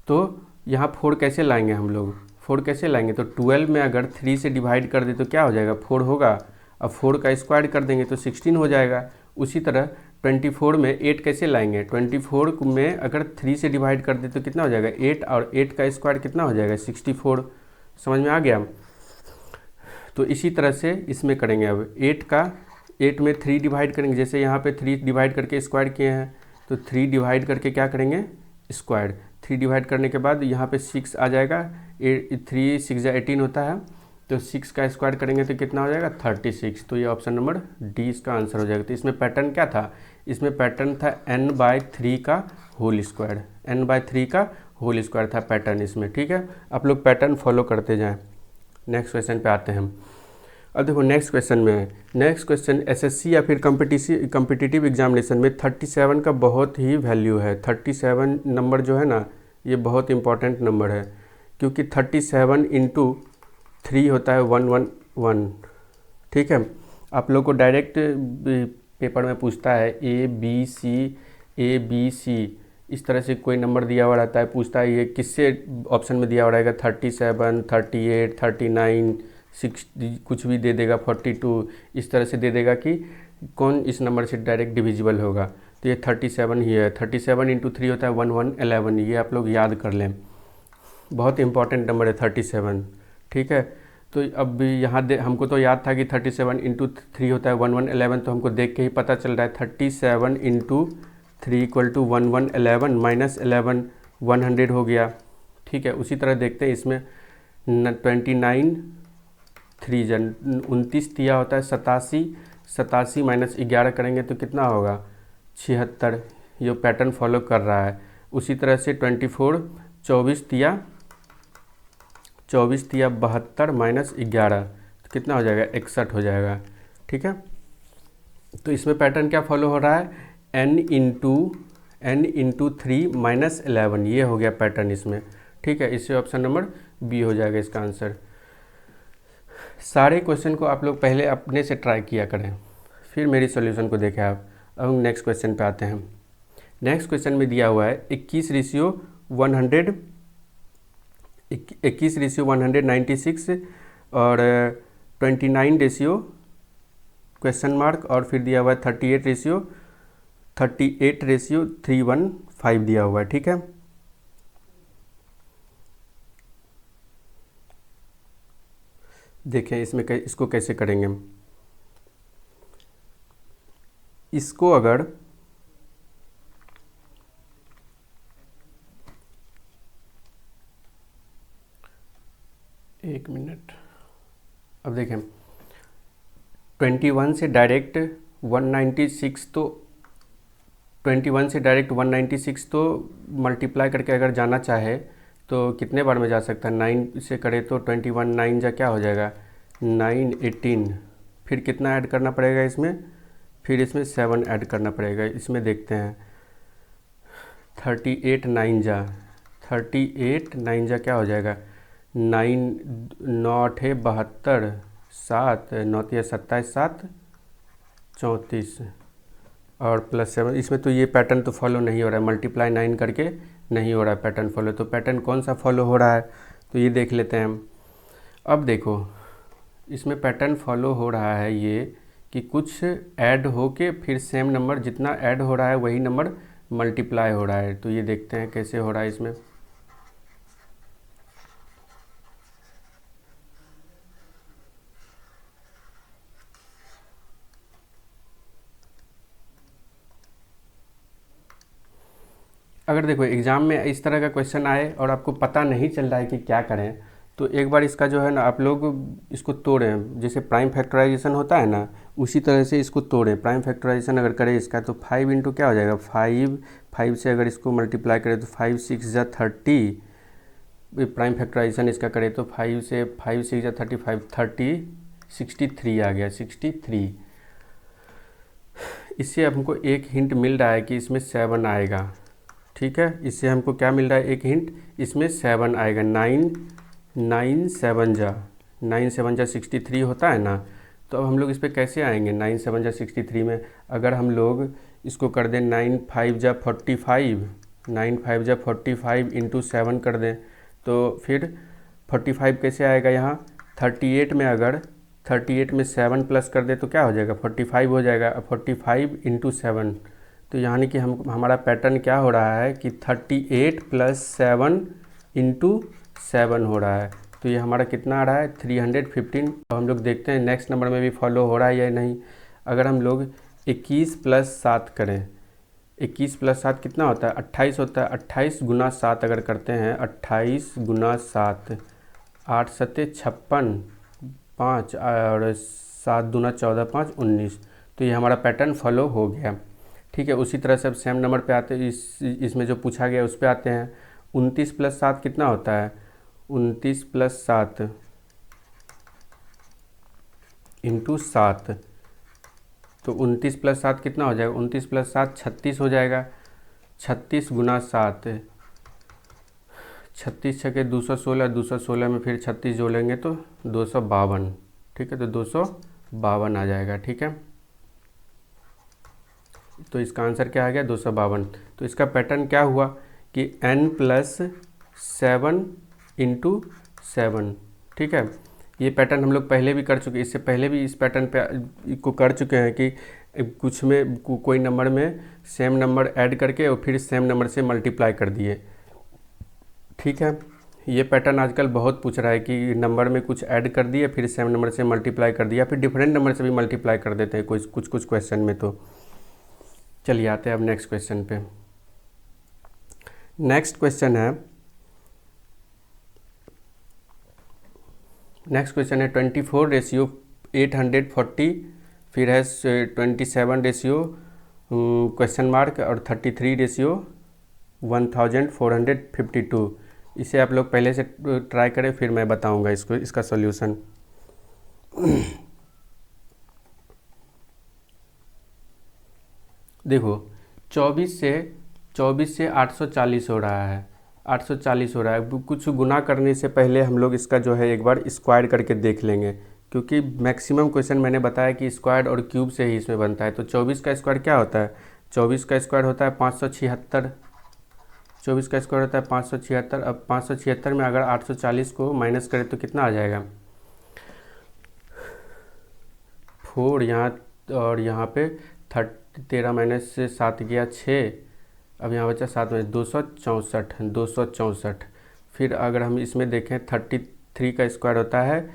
तो यहाँ 4 कैसे लाएंगे हम लोग, 4 कैसे लाएंगे, तो 12 में अगर 3 से डिवाइड कर दे तो क्या हो जाएगा, 4 होगा। अब 4 का स्क्वायर कर देंगे तो 16 हो जाएगा। उसी तरह 24 में 8 कैसे लाएंगे, 24 में अगर 3 से डिवाइड कर दे तो कितना हो जाएगा, 8, और 8 का स्क्वायर कितना हो जाएगा, 64। समझ में आ गया। तो इसी तरह से इसमें करेंगे। अब 8 में 3 डिवाइड करेंगे, जैसे यहाँ पे 3 डिवाइड करके स्क्वायर किए हैं, तो 3 डिवाइड करके क्या करेंगे, स्क्वायर। 3 डिवाइड करने के बाद यहाँ पे 6 आ जाएगा, 3 6 18 होता है, तो 6 का स्क्वायर करेंगे तो कितना हो जाएगा, 36। तो ये ऑप्शन नंबर डी इसका आंसर हो जाएगा। तो इसमें पैटर्न क्या था, इसमें पैटर्न था n/3 का होल स्क्वायर, n/3 का होल स्क्वायर था पैटर्न इसमें। ठीक है, आप लोग पैटर्न फॉलो करते जाएं। नेक्स्ट क्वेश्चन पे आते हैं हम। अब देखो नेक्स्ट क्वेश्चन में है, नेक्स्ट क्वेश्चन एसएससी या फिर कम्पिटिटिव एग्जामिनेशन में 37 का बहुत ही वैल्यू है। 37 नंबर जो है ना, ये बहुत इंपॉर्टेंट नंबर है, क्योंकि 37 × 3 होता है 111। ठीक है, आप लोग को डायरेक्ट पेपर में पूछता है A B C इस तरह से कोई नंबर दिया हुआ रहता है, पूछता है ये किससे ऑप्शन में दिया हुआ रहेगा, 37, 38, 39, 60, कुछ भी दे देगा, 42, इस तरह से दे देगा कि कौन इस नंबर से डायरेक्ट डिविजिबल होगा। तो ये 37 ही है। 37 × 3 होता है 1111, ये आप लोग याद कर लें, बहुत इंपॉर्टेंट नंबर है 37। ठीक है, तो अब यहाँ हमको तो याद था कि 37 × 3 होता है 1111, तो हमको देख के ही पता चल रहा है 37 × 3 = 1111 - 11 100 हो गया। ठीक है, उसी तरह देखते हैं इसमें 29 3 29 दिया होता है 87, 87 - 11 करेंगे तो कितना होगा, 76। ये पैटर्न फॉलो कर रहा है। उसी तरह से 24 24 दिया 72 - 11 तो कितना हो जाएगा, 61 हो जाएगा। ठीक है, तो इसमें पैटर्न क्या फॉलो हो रहा है, n × 3 - 11, ये हो गया पैटर्न इसमें। ठीक है, इससे ऑप्शन नंबर बी हो जाएगा इसका आंसर। सारे क्वेश्चन को आप लोग पहले अपने से ट्राई किया करें, फिर मेरी सॉल्यूशन को देखें आप। अब हम नेक्स्ट क्वेश्चन पे आते हैं। नेक्स्ट क्वेश्चन में दिया हुआ है 21:196 और 29:? और फिर दिया हुआ है 38:315 दिया हुआ है। ठीक है, देखें इसमें इसको कैसे करेंगे। इसको अगर एक मिनट, अब देखें 21 से डायरेक्ट 196, तो 21 से डायरेक्ट 196 तो मल्टीप्लाई करके अगर जाना चाहे तो कितने बार में जा सकता है, 9 से करे तो 21, 9 जा क्या हो जाएगा 9, 18, फिर कितना ऐड करना पड़ेगा इसमें, फिर इसमें 7 ऐड करना पड़ेगा। इसमें देखते हैं 38 9 जा 38 9 जा क्या हो जाएगा 9, 9 8 72, 7 9 3 27, 7 34 और +7। इसमें तो ये पैटर्न तो फॉलो नहीं हो रहा है, मल्टीप्लाई 9 करके नहीं हो रहा है पैटर्न फॉलो। तो पैटर्न कौन सा फॉलो हो रहा है, तो ये देख लेते हैं हम। अब देखो इसमें पैटर्न फॉलो हो रहा है ये कि कुछ ऐड हो के फिर सेम नंबर जितना ऐड हो रहा है वही नंबर मल्टीप्लाई हो रहा है। तो ये देखते हैं कैसे हो रहा है इसमें। अगर देखो एग्ज़ाम में इस तरह का क्वेश्चन आए और आपको पता नहीं चल रहा है कि क्या करें, तो एक बार इसका जो है ना आप लोग इसको तोड़ें, जैसे प्राइम फैक्टराइजेशन होता है ना उसी तरह से इसको तोड़ें। प्राइम फैक्टराइजेशन अगर करें इसका तो 5 इंटू क्या हो जाएगा 5 से अगर इसको मल्टीप्लाई करें तो 5 6 जा 30। प्राइम फैक्टराइजेशन इसका करें तो 5 से 5 6 जा 35, 30 63 आ गया 63। इससे हमको एक हिंट मिल रहा है कि इसमें 7 आएगा। ठीक है, इससे हमको क्या मिल रहा है एक हिंट, इसमें 7 आएगा। 9 7 जा 9 7 जा 63 होता है ना। तो अब हम लोग इस पर कैसे आएंगे 9 7 जा 63 में। अगर हम लोग इसको कर दें 9 5 जा 45, 9 5 जा 45 इंटू 7 कर दें तो फिर 45 कैसे आएगा यहाँ 38 में। अगर 38 में 7 प्लस कर दे तो क्या हो जाएगा 45 हो जाएगा। 45 इंटू 7, तो यानी कि हमारा पैटर्न क्या हो रहा है कि 38 + 7 इंटू 7 हो रहा है। तो ये हमारा कितना आ रहा है 315। तो हम लोग देखते हैं नेक्स्ट नंबर में भी फॉलो हो रहा है या नहीं। अगर हम लोग 21 + 7 करें, 21 + 7 कितना होता है 28 होता है। 28 × 7 अगर करते हैं 28 × 7, 8 7 56, 5 और 7 दूना 14, 5 19। तो ये हमारा पैटर्न फॉलो हो गया। ठीक है, उसी तरह से अब सेम नंबर पे आते हैं, इसमें जो पूछा गया उस पे आते हैं। 29 + 7 कितना होता है 29 + 7 इंटू 7। तो 29 + 7 कितना हो जाएगा 29 + 7 36 हो जाएगा। 36 × 7, 36 छके 216, 216 में फिर 36 जोड़ेंगे तो 252। ठीक है, तो 252 आ जाएगा। ठीक है, तो इसका आंसर क्या आ गया 252। तो इसका पैटर्न क्या हुआ कि n + 7 इंटू 7। ठीक है, ये पैटर्न हम लोग पहले भी कर चुके हैं, इससे पहले भी इस पैटर्न पे को कर चुके हैं कि कुछ में कोई नंबर में सेम नंबर ऐड करके और फिर सेम नंबर से मल्टीप्लाई कर दिए। ठीक है, ये पैटर्न आजकल बहुत पूछ रहा है कि नंबर में कुछ ऐड कर दिए फिर सेम नंबर से मल्टीप्लाई कर दिया, फिर डिफरेंट नंबर से भी मल्टीप्लाई कर देते हैं कुछ क्वेश्चन में। तो चलिए आते हैं अब नेक्स्ट क्वेश्चन पे। नेक्स्ट क्वेश्चन है 24:840, फिर है 27:? और 33:1452। इसे आप लोग पहले से ट्राई करें फिर मैं बताऊंगा इसका सॉल्यूशन। देखो 24 से 840 हो रहा है, 840 हो रहा है। कुछ गुना करने से पहले हम लोग इसका जो है एक बार स्क्वायर करके देख लेंगे, क्योंकि मैक्सिमम क्वेश्चन मैंने बताया कि स्क्वायर और क्यूब से ही इसमें बनता है। तो 24 का स्क्वायर क्या होता है 24 का स्क्वायर होता है 576। 24 का स्क्वायर होता है 576। अब 576 में अगर 840 को माइनस करें तो कितना आ जाएगा 4 यहाँ, और यहाँ पे 13 माइनस से 7 गया 6, अब यहाँ बचा 7 में 264। फिर अगर हम इसमें देखें 33 का स्क्वायर होता है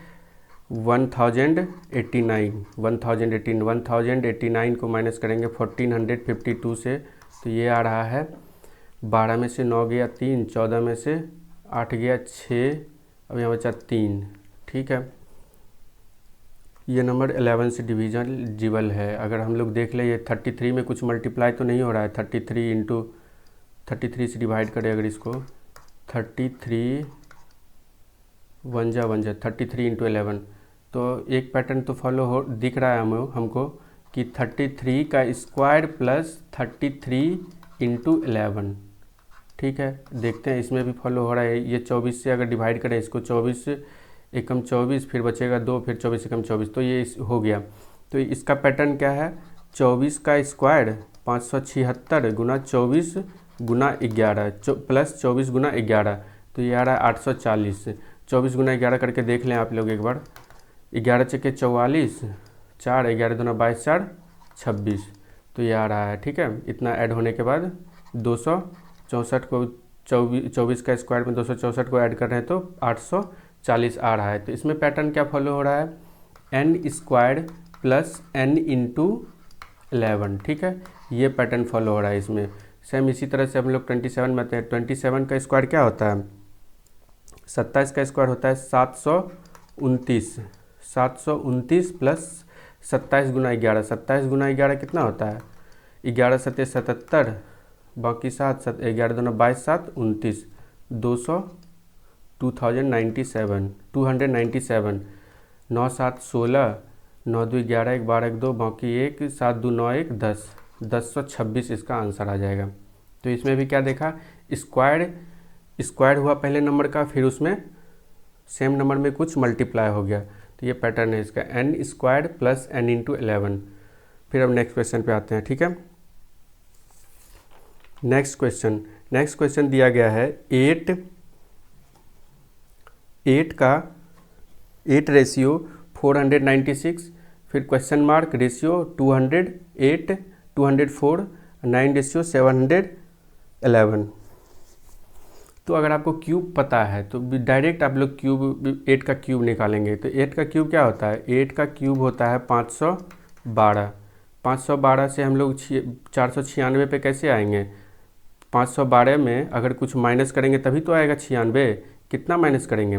1089 को माइनस करेंगे 1452 से, तो ये आ रहा है 12 में से 9 गया 3, 14 में से 8 गया 6, अब यहाँ बचा 3। ठीक है, ये नंबर 11 से डिविजिबल है। अगर हम लोग देख ले ये 33 में कुछ मल्टीप्लाई तो नहीं हो रहा है, 33 से डिवाइड करें अगर इसको 33 1 जा 33 इंटू 11। तो एक पैटर्न तो फॉलो हो दिख रहा है हमको कि 33 का स्क्वायर प्लस 33 इंटू 11। ठीक है, देखते हैं इसमें भी फॉलो हो रहा है। ये 24 से अगर डिवाइड करें इसको, 24 एकम 24, फिर बचेगा 2, फिर 24 एकम 24, तो ये हो गया। तो इसका पैटर्न क्या है, 24 का स्क्वायर 576 गुना 24 गुना 11 प्लस 24 गुना 11, तो ये आ रहा है 840। 24 गुना 11 करके देख लें आप लोग एक बार। 11 चक्के 44, 4, 11 दूना 22, 4 26, तो ये आ रहा है। ठीक है, इतना ऐड होने के बाद 264 को 24 का स्क्वायर में 264 को ऐड कर रहे हैं तो 840 आ रहा है। तो इसमें पैटर्न क्या फॉलो हो रहा है, n square plus n into 11। ठीक है, ये पैटर्न फॉलो हो रहा है इसमें। सेम इसी तरह से हम लोग 27 में आते हैं। 27 का स्क्वायर क्या होता है, 27 का स्क्वायर होता है 729। 729 प्लस 27 गुना 11, 27 गुना 11 कितना होता है, 11 सत्ते 77, बाकी 7, 11 दूना 22, 7 29, 297, 9 7 16, 9 2 11, 1 12 1 2, बाकी 1, 7 2 9 1 10, 1026 इसका आंसर आ जाएगा। तो इसमें भी क्या देखा, स्क्वायर हुआ पहले नंबर का, फिर उसमें सेम नंबर में कुछ मल्टीप्लाई हो गया, तो ये पैटर्न है इसका, n square plus n into 11। फिर अब नेक्स्ट क्वेश्चन पे आते हैं। ठीक है, नेक्स्ट क्वेश्चन दिया गया है 8 रेशियो 496, फिर क्वेश्चन मार्क रेशियो 208 204, 9 रेशियो 711। तो अगर आपको क्यूब पता है तो डायरेक्ट आप लोग 8 का क्यूब निकालेंगे। तो 8 का क्यूब क्या होता है, 8 का क्यूब होता है 512। 512 से हम लोग 496 पे कैसे आएंगे, 512 में अगर कुछ माइनस करेंगे तभी तो आएगा 96। कितना माइनस करेंगे,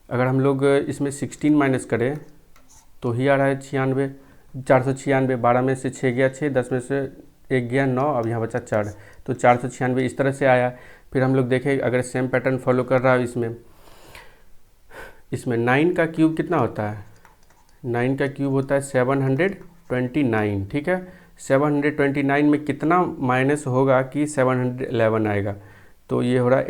अगर हम लोग इसमें 16 माइनस करें तो ही आ रहा है 96, 496। 12 में से 6 गया 6, 10 में से 1 गया 9, अब यहाँ बचा 4, तो 496 इस तरह से आया। फिर हम लोग देखें अगर सेम पैटर्न फॉलो कर रहा है इसमें 9 का क्यूब कितना होता है, 9 का क्यूब होता है 729। ठीक है, 729 में कितना माइनस होगा कि 711 आएगा, तो ये हो रहा है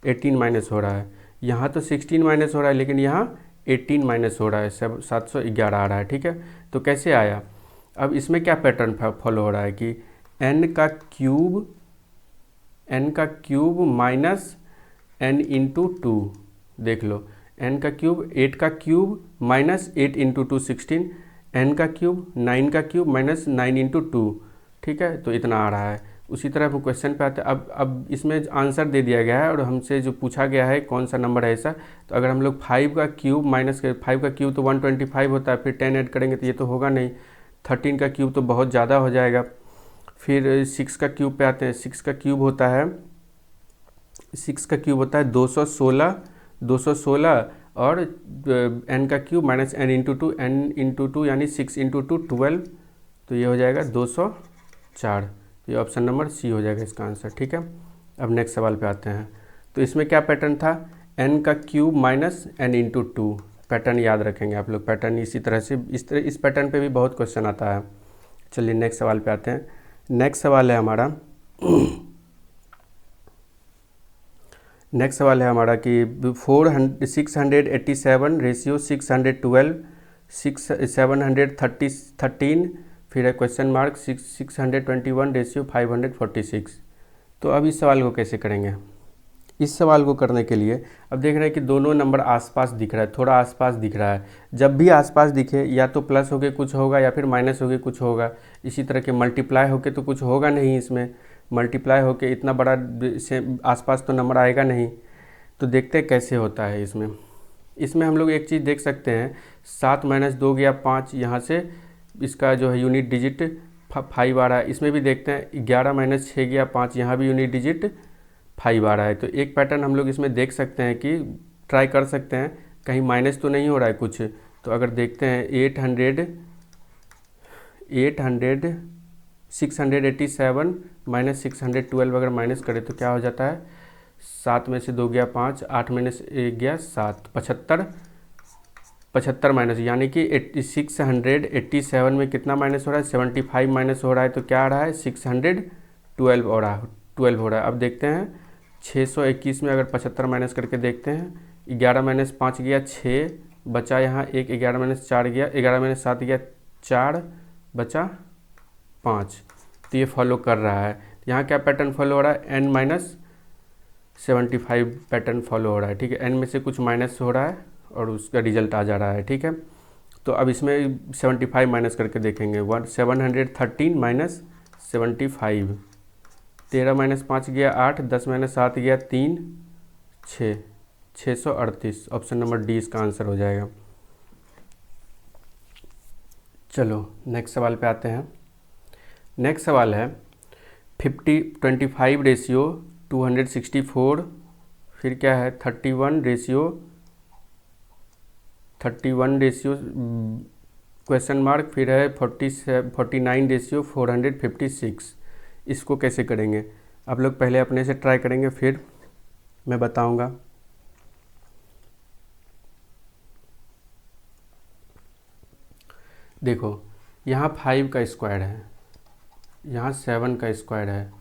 18 माइनस हो रहा है। यहाँ तो 16 माइनस हो रहा है, लेकिन यहाँ 18 माइनस हो रहा है, 711 आ रहा है। ठीक है, तो कैसे आया, अब इसमें क्या पैटर्न फॉलो हो रहा है कि n का क्यूब माइनस n इंटू 2। देख लो, n का क्यूब 8 का क्यूब माइनस 8 इंटू 2 16, n का क्यूब 9 का क्यूब माइनस 9 इंटू 2। ठीक है, तो इतना आ रहा है। उसी तरह हम क्वेश्चन पे आते हैं। अब इसमें आंसर दे दिया गया है और हमसे जो पूछा गया है कौन सा नंबर है ऐसा, तो अगर हम लोग 5 का क्यूब माइनस 5 का क्यूब तो 125 होता है, फिर 10 ऐड करेंगे तो ये तो होगा नहीं। 13 का क्यूब तो बहुत ज़्यादा हो जाएगा। फिर 6 का क्यूब पे आते हैं। 6 का क्यूब होता है 216 और n का क्यूब माइनस n इंटू 2 यानी 6 इंटू 2 12, तो ये हो जाएगा 204। ये ऑप्शन नंबर सी हो जाएगा इसका आंसर। ठीक है, अब नेक्स्ट सवाल पे आते हैं। तो इसमें क्या पैटर्न था, n का cube minus n into 2। Pattern याद रखेंगे आप लोग, पैटर्न इसी तरह से इस पैटर्न पे भी बहुत क्वेश्चन आता है। चलिए नेक्स्ट सवाल पे आते हैं। नेक्स्ट सवाल है हमारा कि 687 रेशियो 612 713, फिर है क्वेश्चन मार्क 621 रेशियो 546। तो अब इस सवाल को कैसे करेंगे, इस सवाल को करने के लिए अब देख रहे हैं कि दोनों नंबर आसपास दिख रहा है, थोड़ा आसपास दिख रहा है। जब भी आसपास दिखे या तो प्लस होके कुछ होगा या फिर माइनस होके कुछ होगा। इसी तरह के मल्टीप्लाई होके तो कुछ होगा नहीं, इसमें मल्टीप्लाई होके इतना बड़ा से आसपास तो नंबर आएगा नहीं। तो देखते हैं कैसे होता है इसमें हम लोग एक चीज़ देख सकते हैं, 7 माइनस 2 गया 5, यहाँ से इसका जो है यूनिट डिजिट 5 आ रहा है। इसमें भी देखते हैं 11 माइनस 6 गया 5, यहाँ भी यूनिट डिजिट 5 आ रहा है। तो एक पैटर्न हम लोग इसमें देख सकते हैं कि ट्राई कर सकते हैं कहीं माइनस तो नहीं हो रहा है कुछ। तो अगर देखते हैं 687 माइनस 612 अगर माइनस करें तो क्या हो जाता है 7 में से 2 गया 5, 8 में से 1 गया 7, 75 माइनस, यानी कि 687 में कितना माइनस हो रहा है, 75 माइनस हो रहा है, तो क्या आ रहा है 612 हो रहा है, 12 हो रहा है। अब देखते हैं 621 में अगर 75 माइनस करके देखते हैं, 11 माइनस 5 गया 6, बचा यहाँ 1, 11 माइनस 4 गया, 11 माइनस 7 गया 4, बचा 5। तो ये फॉलो कर रहा है। यहाँ क्या पैटर्न फॉलो हो रहा है, n-75 पैटर्न फॉलो हो रहा है, ठीक है। n में से कुछ माइनस हो रहा है और उसका रिजल्ट आ जा रहा है, ठीक है। तो अब इसमें 75 माइनस करके देखेंगे, 713 माइनस 75, 13 माइनस 5 गया 8, 10 माइनस 7 गया 3, 6, 638। ऑप्शन नंबर डी इसका आंसर हो जाएगा। चलो नेक्स्ट सवाल पे आते हैं। नेक्स्ट सवाल है 25 रेशियो 264, फिर क्या है 31 रेशियो क्वेश्चन मार्क, फिर है 49 रेशियो 456। इसको कैसे करेंगे आप लोग पहले अपने से ट्राई करेंगे, फिर मैं बताऊंगा। देखो यहाँ 5 का स्क्वायर है, यहाँ 7 का स्क्वायर है,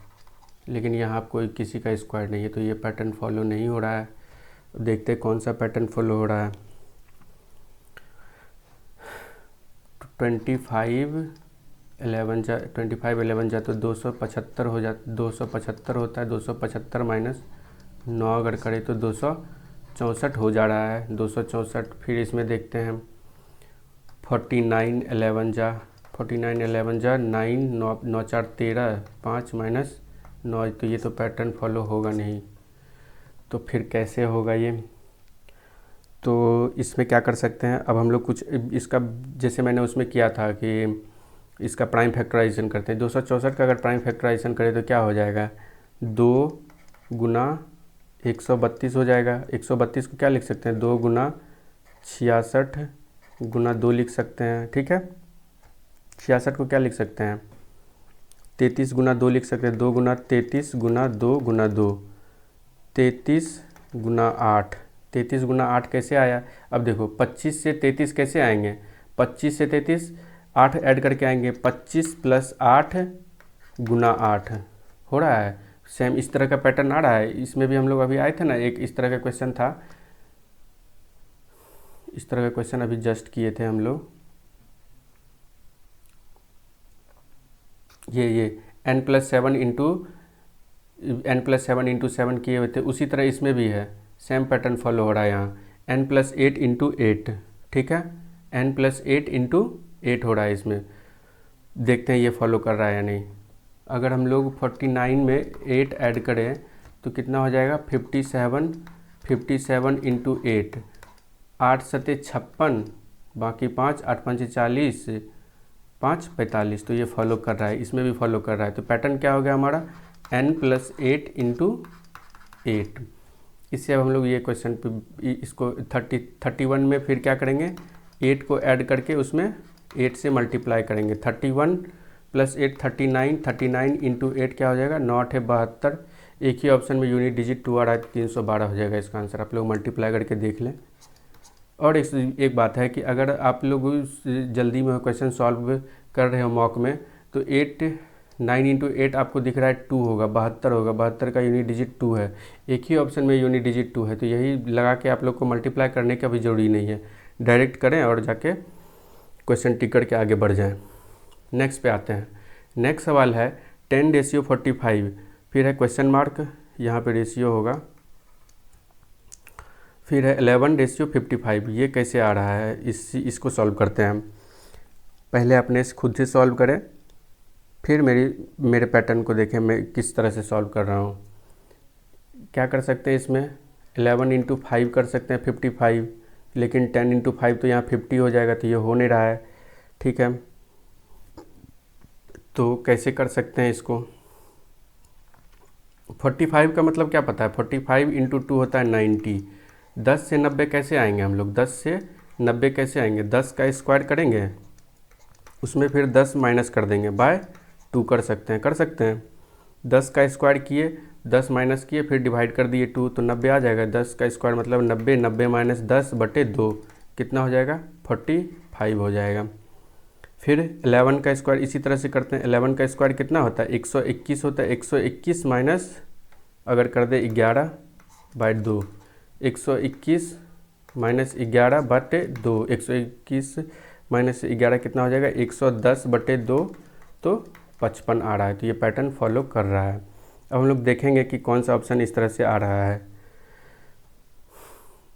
लेकिन यहाँ कोई किसी का स्क्वायर नहीं है, तो ये पैटर्न फॉलो नहीं हो रहा है। अब देखते हैं कौन सा पैटर्न फॉलो हो रहा है। 25 11 जा तो 275 हो जाता, 275 होता है, 275 माइनस 9 अगर करें तो 264 हो जा रहा है, 264। फिर इसमें देखते हैं 49 11 जा 9, 9 4 13, 5 माइनस 9, तो ये तो पैटर्न फॉलो होगा नहीं। तो फिर कैसे होगा ये, तो इसमें क्या कर सकते हैं, अब हम लोग कुछ इसका जैसे मैंने उसमें किया था कि इसका प्राइम फैक्टराइजेशन करते हैं। 264 का अगर प्राइम फैक्टराइजेशन करें तो क्या हो जाएगा, 2 गुना 132 हो जाएगा। 132 को क्या लिख सकते हैं, 2 गुना 66 गुना 2 लिख सकते हैं, ठीक है। 66 को क्या लिख सकते हैं, 33 गुना 2 लिख सकते हैं, 2 गुना 33 गुना 2 गुना 2, 33 गुना 8। 33 गुना 8 कैसे आया, अब देखो 25 से 33 कैसे आएंगे, 25 से 33 8 ऐड करके आएंगे, 25 प्लस 8 गुना 8 हो रहा है। सेम इस तरह का पैटर्न आ रहा है, इसमें भी हम लोग अभी आए थे ना, एक इस तरह का क्वेश्चन था, इस तरह का क्वेश्चन अभी जस्ट किए थे हम लोग। ये n+7 इंटू 7 किए हुए थे, उसी तरह इसमें भी है, सेम पैटर्न फॉलो हो रहा है। यहाँ n+8 इंटू 8, ठीक है, n+8 इंटू 8 हो रहा है इसमें। देखते हैं ये फॉलो कर रहा है या नहीं। अगर हम लोग 49 में 8 ऐड करें तो कितना हो जाएगा, 57 इंटू 8, 8 सते 56, बाकी 5, 8 पंचे 40, 5 45, तो ये फॉलो कर रहा है, इसमें भी फॉलो कर रहा है। तो पैटर्न क्या हो गया हमारा, n+8 इंटू 8। इससे अब हम लोग ये क्वेश्चन पे इसको 31 में फिर क्या करेंगे, 8 को ऐड करके उसमें 8 से मल्टीप्लाई करेंगे। 31 + 8 39, 39 इंटू 8 क्या हो जाएगा, 9 8 72। एक ही ऑप्शन में यूनिट डिजिट 2 आ रहा है, 312 हो जाएगा इसका आंसर। आप लोग मल्टीप्लाई करके देख लें। और एक बात है कि अगर आप लोग जल्दी में क्वेश्चन सॉल्व कर रहे हो मॉक में, तो 9 इंटू 8 आपको दिख रहा है 2 होगा, 72 होगा, 72 का यूनिट डिजिट 2 है, एक ही ऑप्शन में यूनिट डिजिट 2 है। तो यही लगा के आप लोग को मल्टीप्लाई करने का भी ज़रूरी नहीं है, डायरेक्ट करें और जाके क्वेश्चन टिक करके आगे बढ़ जाएं। नेक्स्ट पे आते हैं। नेक्स्ट सवाल है 10:45, फिर है क्वेश्चन मार्क, यहाँ पे रेशियो होगा, फिर है 11:55। ये कैसे आ रहा है, इसको सॉल्व करते हैं हम। पहले अपने खुद से सॉल्व करें, फिर मेरे पैटर्न को देखें मैं किस तरह से सॉल्व कर रहा हूँ। क्या कर सकते हैं इसमें, 11 इंटू 5 कर सकते हैं 55, लेकिन 10 इंटू 5 तो यहाँ 50 हो जाएगा, तो ये हो नहीं रहा है, ठीक है। तो कैसे कर सकते हैं इसको, 45 का मतलब क्या पता है, 45 इंटू 2 होता है 90। 10 से 90 कैसे आएंगे हम लोग, 10 से 90 कैसे आएंगे, 10 का स्क्वायर करेंगे, उसमें फिर 10 माइनस कर देंगे, बाय 2 कर सकते हैं 10 का स्क्वायर किए 10 माइनस किए, फिर डिवाइड कर दिए 2, तो 90 आ जाएगा। 10 का स्क्वायर मतलब 90, 90 माइनस 10/2 कितना हो जाएगा? 45 हो जाएगा। फिर 11 का स्क्वायर इसी तरह से करते हैं। 11 का स्क्वायर कितना होता है? 121 होता है। 121 माइनस अगर कर दे 11/2, 121 माइनस 11/2, 121 माइनस 11 कितना हो जाएगा? 110/2, तो 55 आ रहा है। तो ये पैटर्न फॉलो कर रहा है। अब हम लोग देखेंगे कि कौन सा ऑप्शन इस तरह से आ रहा है।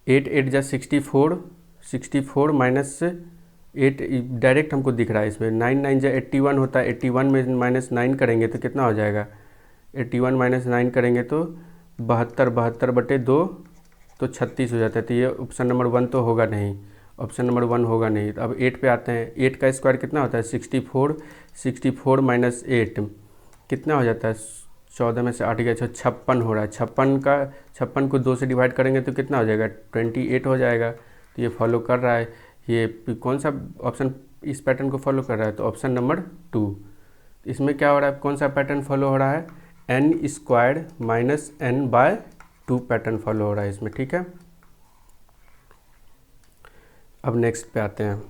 8 8 जा 64, 64 माइनस 8 डायरेक्ट हमको दिख रहा है इसमें। 9 9 जा 81 होता है। 81 में माइनस 9 करेंगे तो कितना हो जाएगा? 81 माइनस 9 करेंगे तो 72/2 तो 36 हो जाता है। तो ये ऑप्शन नंबर 1 तो होगा नहीं, ऑप्शन नंबर 1 होगा नहीं। अब 8 पे आते हैं। 8 का स्क्वायर कितना होता है? 64, 64 माइनस 8 कितना हो जाता है? 14 में से 8 गया 56 हो रहा है। 56 को 2 से डिवाइड करेंगे तो कितना हो जाएगा? 28 हो जाएगा। तो ये फॉलो कर रहा है। ये कौन सा ऑप्शन इस पैटर्न को फॉलो कर रहा है? तो ऑप्शन नंबर 2। इसमें क्या हो रहा है? कौन सा पैटर्न फॉलो हो रहा है? n² minus n/2 pattern follow हो रहा है इसमें, ठीक है। अब नेक्स्ट पे आते हैं।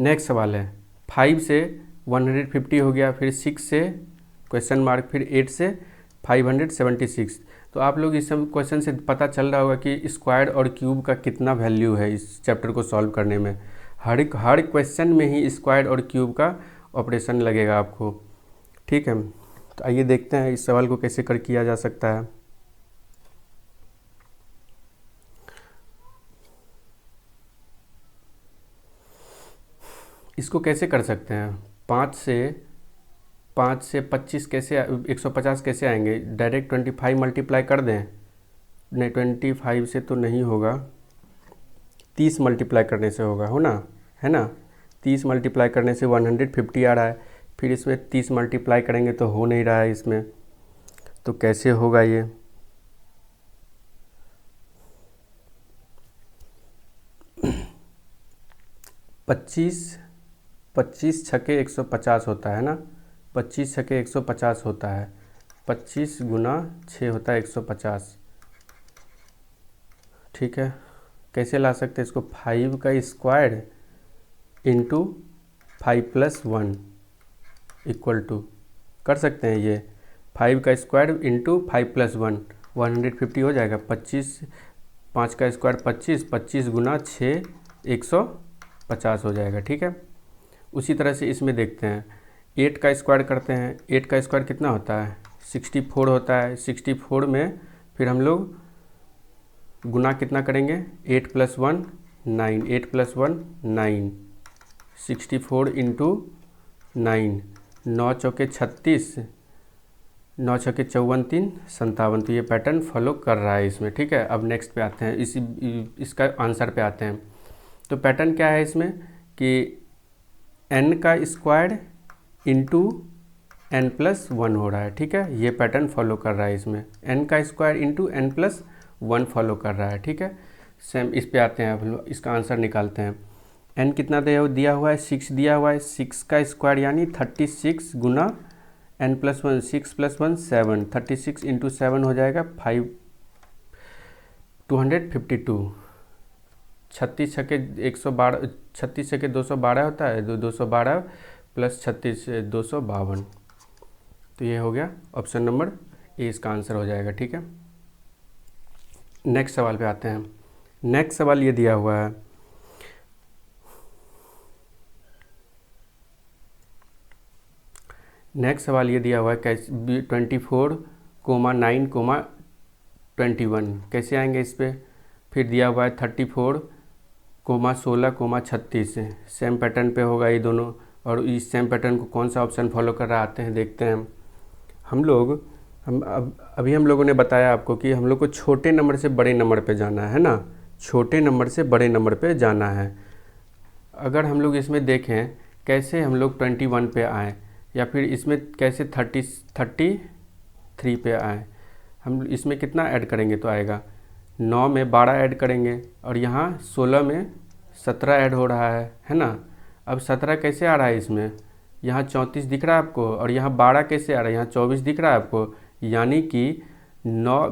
नेक्स्ट सवाल है 5 से 150 हो गया, फिर 6 से क्वेश्चन मार्क, फिर 8 से 576। तो आप लोग इस सब क्वेश्चन से पता चल रहा होगा कि स्क्वायर और क्यूब का कितना वैल्यू है इस चैप्टर को सॉल्व करने में। हर क्वेश्चन में ही स्क्वायर और क्यूब का ऑपरेशन लगेगा आपको, ठीक है। तो आइए देखते हैं इस सवाल को कैसे किया जा सकता है। इसको कैसे कर सकते हैं? 5 से 25 कैसे 150 कैसे आएंगे? डायरेक्ट 25 मल्टीप्लाई कर दें? नहीं, 25 से तो नहीं होगा, 30 मल्टीप्लाई करने से होगा, हो ना, है ना। 30 मल्टीप्लाई करने से 150 आ रहा है। फिर इसमें 30 मल्टीप्लाई करेंगे तो हो नहीं रहा है इसमें, तो कैसे होगा ये? पच्चीस छके 150 होता है ना, 25 छके 150 होता है। 25 गुना 6 होता है 150, ठीक है। कैसे ला सकते हैं इसको? 5 का स्क्वायर इंटू 5 + 1 इक्वल टू, कर सकते हैं ये 5 का स्क्वायर इंटू 5 + 1 150 हो जाएगा। 25, 5 का स्क्वायर 25, 25 गुना 6 150 हो जाएगा, ठीक है। उसी तरह से इसमें देखते हैं 8 का स्क्वायर करते हैं। 8 का स्क्वायर कितना होता है? 64 होता है। 64 में फिर हम लोग गुना कितना करेंगे? 8 + 1 9, 8 + 1 9, 64 इंटू 9, 9 चौके 36, 9 छके 54, 3 57। तो ये पैटर्न फॉलो कर रहा है इसमें, ठीक है। अब नेक्स्ट पे आते हैं, इसका आंसर पे आते हैं। तो पैटर्न क्या है इसमें कि n का स्क्वायर इंटू n + 1 हो रहा है, ठीक है। ये पैटर्न फॉलो कर रहा है इसमें, n का स्क्वायर इंटू n + 1 फॉलो कर रहा है, ठीक है। सेम इस पे आते हैं। अब हम इसका आंसर निकालते हैं। n कितना दिया हुआ है? 6 दिया हुआ है। 6 का स्क्वायर यानी 36 गुना n + 1, 6 + 1 7, 36 इंटू 7 हो जाएगा 252। 36 छके 112, 36 छके 212 होता है, 212 + 36 252। तो ये हो गया ऑप्शन नंबर ए, इसका आंसर हो जाएगा, ठीक है। नेक्स्ट सवाल पे आते हैं। नेक्स्ट सवाल ये दिया हुआ है कैसे 24,9,21 कैसे आएंगे इस पर? फिर दिया हुआ है 34,16,36, सेम पैटर्न पे होगा ये दोनों। और इस सेम पैटर्न को कौन सा ऑप्शन फॉलो कर रहा आते हैं देखते हैं अभी हम लोगों ने बताया आपको कि हम लोग को छोटे नंबर से बड़े नंबर पे जाना है ना, छोटे नंबर से बड़े नंबर पे जाना है। अगर हम लोग इसमें देखें कैसे हम लोग 21 पे आए, या फिर इसमें कैसे 33 पे आए। हम इसमें कितना ऐड करेंगे तो आएगा? 9 में 12 ऐड करेंगे, और यहाँ 16 में 17 ऐड हो रहा है ना। अब 17 कैसे आ रहा है इसमें? यहाँ 34 दिख रहा है आपको, और यहाँ 12 कैसे आ रहा है, यहाँ 24 दिख रहा है आपको, यानी कि 9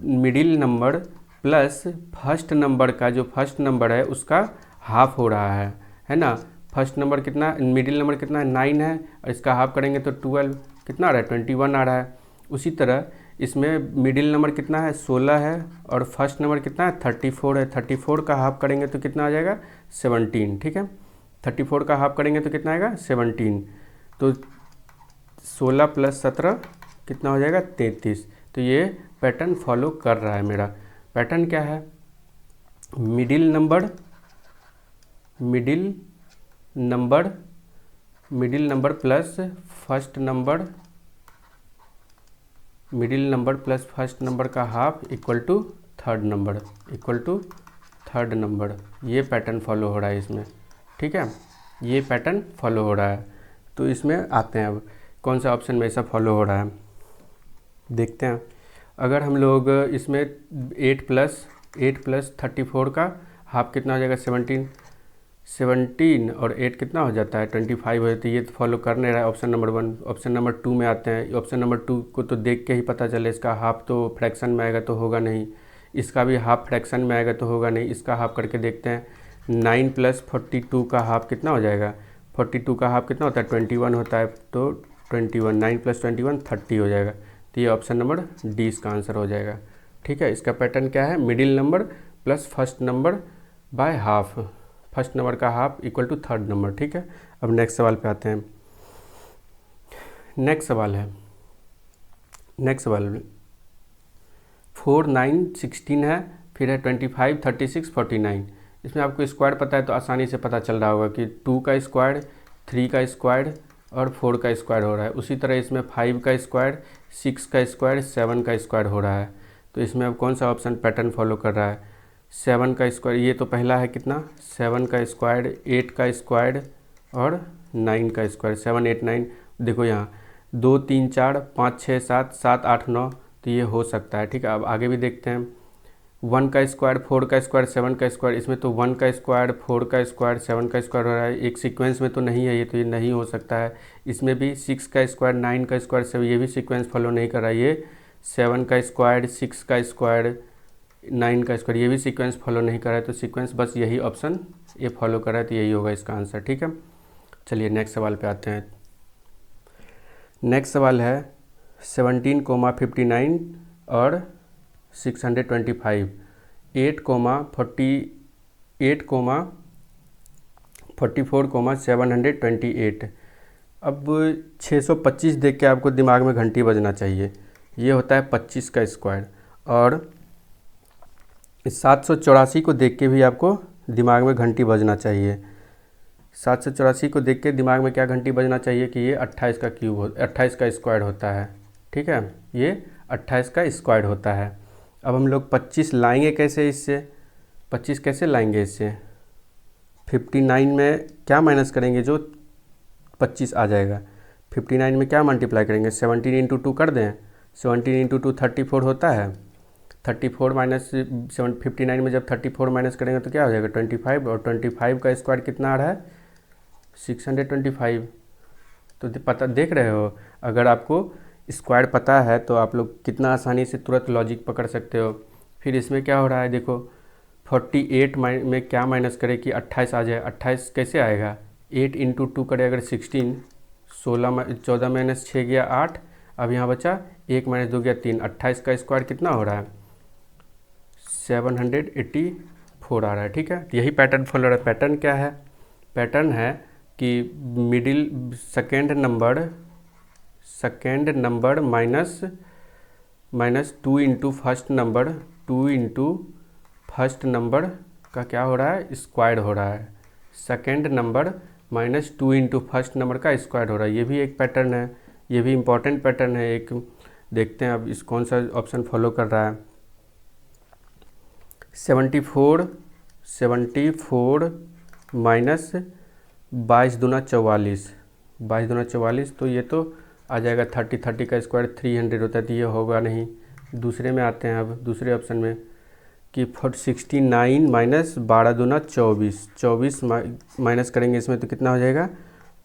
middle number plus first number का जो फर्स्ट नंबर है उसका हाफ हो रहा है ना। फर्स्ट नंबर कितना, मिडिल नंबर कितना है 9 है, और इसका हाफ करेंगे तो 12 कितना आ रहा है 21 आ रहा है। उसी तरह इसमें मिडिल नंबर कितना है 16 है, और फर्स्ट नंबर कितना है 34 है। 34 का हाफ करेंगे तो कितना आ जाएगा 17, ठीक है। 34 का हाफ करेंगे तो कितना आएगा 17, तो 16 प्लस 17 कितना हो जाएगा 33। तो ये पैटर्न फॉलो कर रहा है मेरा। पैटर्न क्या है, middle number plus first number, middle number plus first number का half equal to third number, ये पैटर्न फॉलो हो रहा है इसमें, ठीक है। ये पैटर्न फॉलो हो रहा है। तो इसमें आते हैं, अब कौन सा ऑप्शन में ऐसा फॉलो हो रहा है देखते हैं। अगर हम लोग इसमें 8 प्लस 34 का हाफ कितना हो जाएगा 17 और 8 कितना हो जाता है 25 हो जाती है। ये तो फॉलो कर नहीं रहा है ऑप्शन नंबर 1। ऑप्शन नंबर 2 में आते हैं। ऑप्शन नंबर 2 को तो देख के ही पता चले, इसका हाफ तो फ्रैक्शन में आएगा तो होगा नहीं, इसका भी हाफ फ्रैक्शन में आएगा तो होगा नहीं। इसका हाफ करके देखते हैं। 9 प्लस 42 का हाफ कितना हो जाएगा, 42 का हाफ कितना होता है 21 होता है, तो 21, 9 प्लस 21 30 हो जाएगा। तो ये ऑप्शन नंबर डी इसका आंसर हो जाएगा, ठीक है। इसका पैटर्न क्या है, middle number plus first number by half, first number का half equal to third number, ठीक है। अब नेक्स्ट सवाल पे आते हैं। नेक्स्ट सवाल 4, 9, 16 है, फिर है 25, 36, 49। इसमें आपको स्क्वायर पता है तो आसानी से पता चल रहा होगा कि 2 का स्क्वायर, 3 का स्क्वायर और 4 का स्क्वायर हो रहा है। उसी तरह इसमें 5 का स्क्वायर, 6 का स्क्वायर, 7 का स्क्वायर हो रहा है। तो इसमें अब कौन सा ऑप्शन पैटर्न फॉलो कर रहा है, 7 का स्क्वायर, ये तो पहला है कितना 7 का स्क्वायर, 8 का स्क्वायर और 9 का स्क्वायर, 7, 8, 9। देखो यहाँ 2, 3, 4, 5, 6, 7, 7, 8, 9, तो ये हो सकता है, ठीक है। अब आगे भी देखते हैं। 1 का स्क्वायर, 4 का स्क्वायर, 7 का स्क्वायर, इसमें तो 1 का स्क्वायर, 4 का स्क्वायर, 7 का स्क्वायर हो रहा है, एक सीक्वेंस में तो नहीं है ये, तो ये नहीं हो सकता है। इसमें भी 6 का स्क्वायर, 9 का स्क्वायर, 7, ये भी सीक्वेंस फॉलो नहीं कर रहा है। ये 7 का स्क्वायर, 6 का स्क्वायर, 9 का स्क्वायर, ये भी सीक्वेंस फॉलो नहीं कर रहा है। तो सीक्वेंस बस यही ऑप्शन ये फॉलो कर रहा है, तो यही होगा इसका आंसर, ठीक है। चलिए नेक्स्ट सवाल पे आते हैं। नेक्स्ट सवाल है 17, 59 और 625, 8, 44, 728। अब 625 देख के आपको दिमाग में घंटी बजना चाहिए। ये होता है 25 का स्क्वायर, और 784 को देख के भी आपको दिमाग में घंटी बजना चाहिए। 784 को देख के दिमाग में क्या घंटी बजना चाहिए कि ये 28 का क्यूब 28 का स्क्वायर होता है, ठीक है। ये 28 का स्क्वायर होता है। अब हम लोग 25 लाएंगे कैसे, इससे 25 कैसे लाएंगे इससे, 59 में क्या माइनस करेंगे, जो 25 आ जाएगा। 59 में क्या मल्टीप्लाई करेंगे, 17 इंटू 2 कर दें, 17 इंटू 2 34 होता है। 34 माइनस 59 में जब 34 माइनस करेंगे तो क्या हो जाएगा 25, और 25 का स्क्वायर कितना आ रहा है 625। तो पता देख रहे हो, अगर आपको स्क्वायर पता है तो आप लोग कितना आसानी से तुरंत लॉजिक पकड़ सकते हो। फिर इसमें क्या हो रहा है देखो, 48 में क्या माइनस करे कि 28 आ जाए। 28 कैसे आएगा, 8 इंटू 2 करे अगर 16, 14 माइनस 6 गया 8, अब यहाँ बचा 1 माइनस 2 गया 3। 28 का स्क्वायर कितना हो रहा है 784 आ रहा है, ठीक है। तो यही पैटर्न फॉलो रहा है। पैटर्न क्या है, पैटर्न है कि middle second number minus 2 into first number, 2 into first number का क्या हो रहा है स्क्वायर हो रहा है। Second number minus 2 into first number का स्क्वायर हो रहा है। ये भी एक पैटर्न है, ये भी इम्पॉर्टेंट पैटर्न है एक। देखते हैं अब इस कौन सा ऑप्शन फॉलो कर रहा है। 74 माइनस 22 दूना 44, 22 दूना 44, तो ये तो आ जाएगा 30 का स्क्वायर 300 होता है, तो ये होगा नहीं। दूसरे में आते हैं, अब दूसरे ऑप्शन में कि 69 माइनस 12 दूना 24 माइनस करेंगे इसमें तो कितना हो जाएगा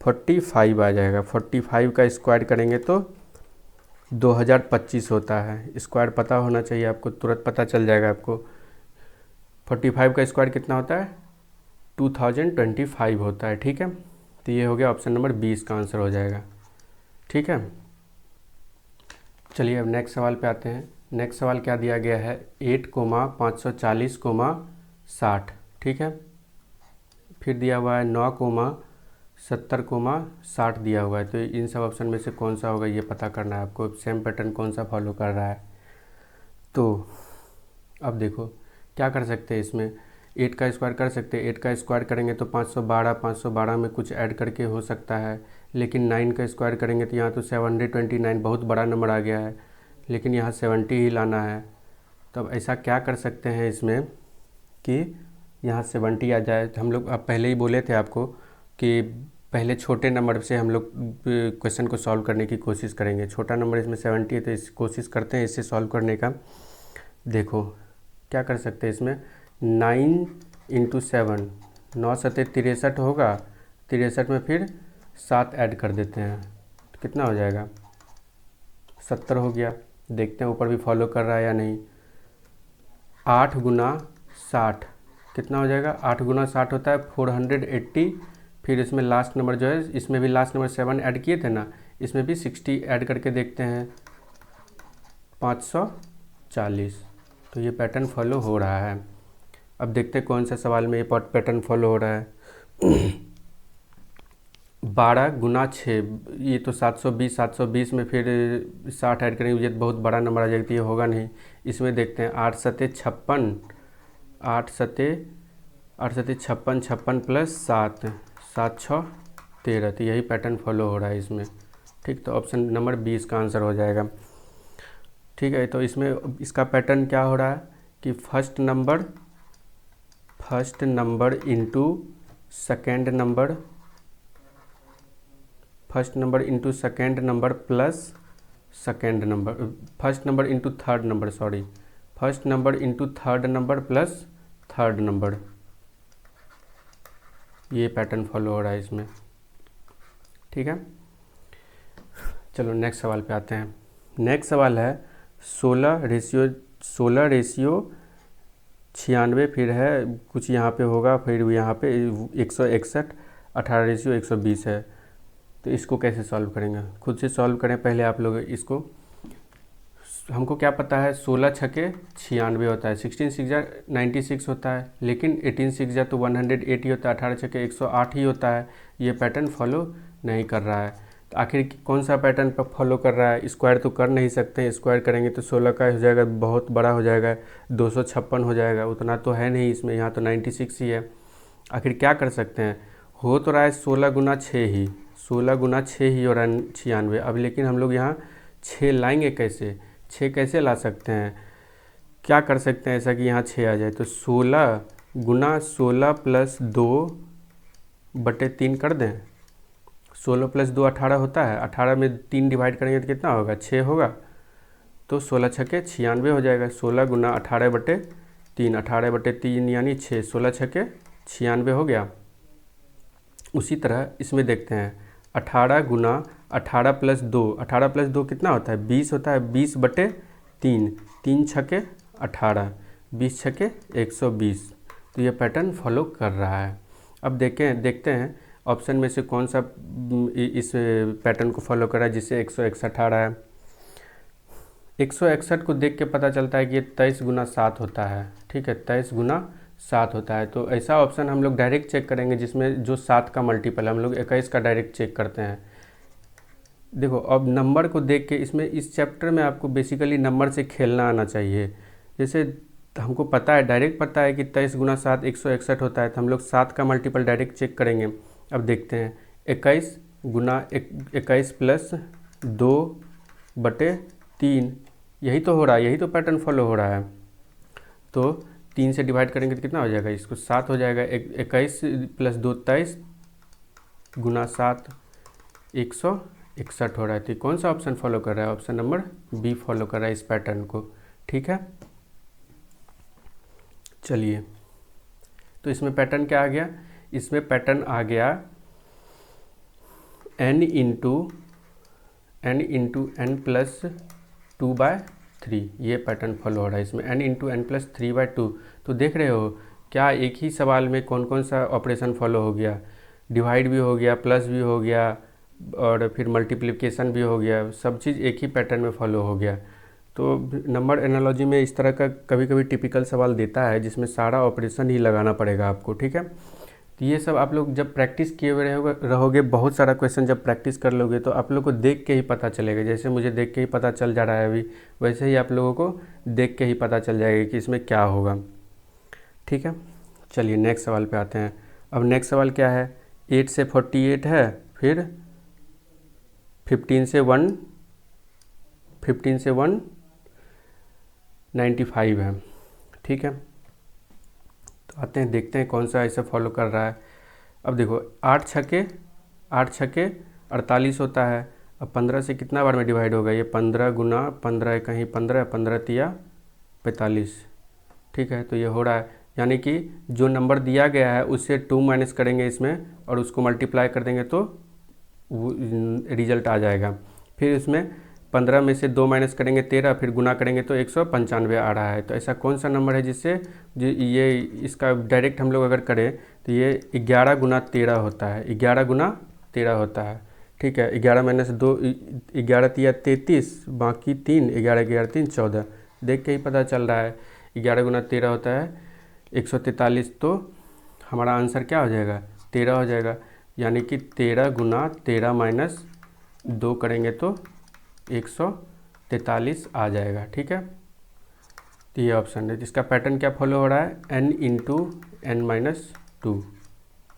45 आ जाएगा। 45 का स्क्वायर करेंगे तो 2025 होता है। स्क्वायर पता होना चाहिए आपको, तुरंत पता चल जाएगा आपको। 45 का स्क्वायर कितना होता है? 2025 होता है। ठीक है, तो ये हो गया ऑप्शन नंबर 20 का आंसर हो जाएगा। ठीक है, चलिए अब नेक्स्ट सवाल पे आते हैं। नेक्स्ट सवाल क्या दिया गया है? 8,540,60। ठीक है, फिर दिया हुआ है 9,70,60 दिया हुआ है। तो इन सब ऑप्शन में से कौन सा होगा ये पता करना है आपको। सेम पैटर्न कौन सा फॉलो कर रहा है। तो अब देखो क्या कर सकते हैं इसमें। 8 का स्क्वायर कर सकते हैं। 8 का स्क्वायर करेंगे तो 512 में कुछ ऐड करके हो सकता है। लेकिन 9 का स्क्वायर करेंगे तो यहाँ तो 729 बहुत बड़ा नंबर आ गया है, लेकिन यहाँ 70 ही लाना है। तब ऐसा क्या कर सकते हैं इसमें कि यहाँ 70 आ जाए। तो हम लोग अब पहले ही बोले थे आपको कि पहले छोटे नंबर से हम लोग क्वेश्चन को सॉल्व करने की कोशिश करेंगे। छोटा नंबर इसमें 70 है तो इस कोशिश करते हैं इससे सॉल्व करने का। देखो क्या कर सकते हैं इसमें। 9 × 7, 9 सत्ते 63 होगा। 63 में फिर 7 ऐड कर देते हैं तो कितना हो जाएगा? 70 हो गया। देखते हैं ऊपर भी फॉलो कर रहा है या नहीं। 8 × 60 कितना हो जाएगा? 8 × 60 होता है 480। फिर इसमें लास्ट नंबर जो है, इसमें भी लास्ट नंबर 7 ऐड किए थे ना, इसमें भी 60 ऐड करके देखते हैं 540। तो ये पैटर्न फॉलो हो रहा है। अब देखते हैं कौन सा सवाल में ये पैटर्न फॉलो हो रहा है। 12 × 6, ये तो 720। 720 में फिर 60 ऐड करेंगे, ये बहुत बड़ा नंबर आ जाएगा तो ये होगा नहीं। इसमें देखते हैं 8 सत्ते 56, 8 सत्ते 56, 56 प्लस 7, 7 6 13। तो यही पैटर्न फॉलो हो रहा है इसमें। ठीक, तो ऑप्शन नंबर 20 का आंसर हो जाएगा। ठीक है, तो इसमें इसका पैटर्न क्या हो रहा है कि first number into second number, first number into second number plus second number, first number into third number, sorry, first number into third number plus third number. ये पैटर्न फॉलो हो रहा है इसमें। ठीक है, चलो नेक्स्ट सवाल पे आते हैं। नेक्स्ट सवाल है 16 रेशियो 96, फिर है कुछ यहाँ पे होगा, फिर यहाँ पे 161, 18:120 है। तो इसको कैसे सॉल्व करेंगे? खुद से सॉल्व करें पहले आप लोग इसको। हमको क्या पता है 16 छके 96 होता है, 16 6 96 होता है, लेकिन 18 6 तो 108 ही होता है, 18 छके 108 ही होता है। ये पैटर्न फॉलो नहीं कर रहा है। तो आखिर कौन सा पैटर्न पर फॉलो कर रहा है? स्क्वायर तो कर नहीं सकते। स्क्वायर करेंगे तो 16 का हो जाएगा, बहुत बड़ा हो जाएगा, 256 हो जाएगा। उतना तो है नहीं इसमें, यहाँ तो 96 ही है। आखिर क्या कर सकते हैं? हो तो रहा है 16 × 6 ही, 16 × 6 ही हो रहा है 96। अब लेकिन हम लोग यहाँ 6 लाएंगे कैसे? 6 कैसे ला सकते हैं? क्या कर सकते हैं ऐसा कि यहाँ 6 आ जाए? तो 16 × 16 + 2/3 कर दें। 16 + 2 18 होता है, 18 में 3 डिवाइड करेंगे तो कितना होगा? 6 होगा। तो 16 छके 96 हो जाएगा। 16 × 18/3, 18/3 यानी 6, 16 छके 96 हो गया। उसी तरह इसमें देखते हैं 18 × 18 + 2, 18 + 2 कितना होता है? 20 होता है। 20/3, 3 छके 18, 20 छके 120। तो ये पैटर्न फॉलो कर रहा है। अब देखते हैं ऑप्शन में से कौन सा इस पैटर्न को फॉलो कर रहा है जिससे 161 आ रहा है। 161 को देख के पता चलता है कि ये 23 × 7 होता है। ठीक है, 23 × 7 होता है। तो ऐसा ऑप्शन हम लोग डायरेक्ट चेक करेंगे जिसमें जो 7 का मल्टीपल है। हम लोग 21 का डायरेक्ट चेक करते हैं। देखो अब नंबर को देख के इसमें, इस चैप्टर में आपको बेसिकली नंबर से खेलना आना चाहिए। जैसे हमको पता है, डायरेक्ट पता है कि 23 × 7 161 होता है, तो हम लोग 7 का मल्टीपल डायरेक्ट चेक करेंगे। अब देखते हैं 21 × 21 + 2/3, यही तो हो रहा है, यही तो पैटर्न फॉलो हो रहा है। तो 3 से डिवाइड करेंगे तो कितना हो जाएगा? इसको 7 हो जाएगा। 21 + 2 23 × 7 161 हो रहा है। तो कौन सा ऑप्शन फॉलो कर रहा है? ऑप्शन नंबर बी फॉलो कर रहा है इस पैटर्न को। ठीक है, चलिए, तो इसमें पैटर्न क्या आ गया? इसमें पैटर्न आ गया n+n+n+2/3 ये पैटर्न फॉलो हो रहा है इसमें, n×n+3/2। तो देख रहे हो क्या एक ही सवाल में कौन कौन सा ऑपरेशन फॉलो हो गया, डिवाइड भी हो गया, प्लस भी हो गया और फिर मल्टीप्लिकेशन भी हो गया, सब चीज़ एक ही पैटर्न में फॉलो हो गया। तो नंबर एनालॉजी में इस तरह का कभी कभी टिपिकल सवाल देता है जिसमें सारा ऑपरेशन ही लगाना पड़ेगा आपको, ठीक है। तो ये सब आप लोग जब प्रैक्टिस किए हुए रहोगे, बहुत सारा क्वेश्चन जब प्रैक्टिस कर लोगे तो आप लोग को देख के ही पता चलेगा। जैसे मुझे देख के ही पता चल जा रहा है अभी, वैसे ही आप लोगों को देख के ही पता चल जाएगा कि इसमें क्या होगा, ठीक है। चलिए नेक्स्ट सवाल पे आते हैं। अब नेक्स्ट सवाल क्या है, 8 से 48 है, फिर 15 से 195 है, ठीक है। तो आते हैं देखते हैं कौन सा ऐसे फॉलो कर रहा है। अब देखो 8 छक्के 48 होता है। अब 15 से कितना बार में डिवाइड होगा, ये 15 गुना 15 कहीं 15 15 तिया 45, ठीक है। तो ये हो रहा है, यानी कि जो नंबर दिया गया है उससे 2 माइनस करेंगे इसमें और उसको मल्टीप्लाई कर देंगे तो रिजल्ट आ जाएगा। फिर इसमें 15 में से 2 माइनस करेंगे 13, फिर गुना करेंगे तो 195 आ रहा है। तो ऐसा कौन सा नंबर है जिससे ये इसका डायरेक्ट हम लोग अगर करें तो ये 11 गुना 13 होता है, 11 गुना 13 होता है, ठीक है। 11 माइनस 2 11 तिया 33, बाकी 3 11 11 3 14, देख के ही पता चल रहा है 11 गुना 13 होता है 143। तो हमारा आंसर क्या हो जाएगा, 13 हो जाएगा। यानी कि 13 गुना 13 माइनस 2 करेंगे तो 143 आ जाएगा, ठीक है। तो ये ऑप्शन है जिसका पैटर्न क्या फॉलो हो रहा है, n×n-2,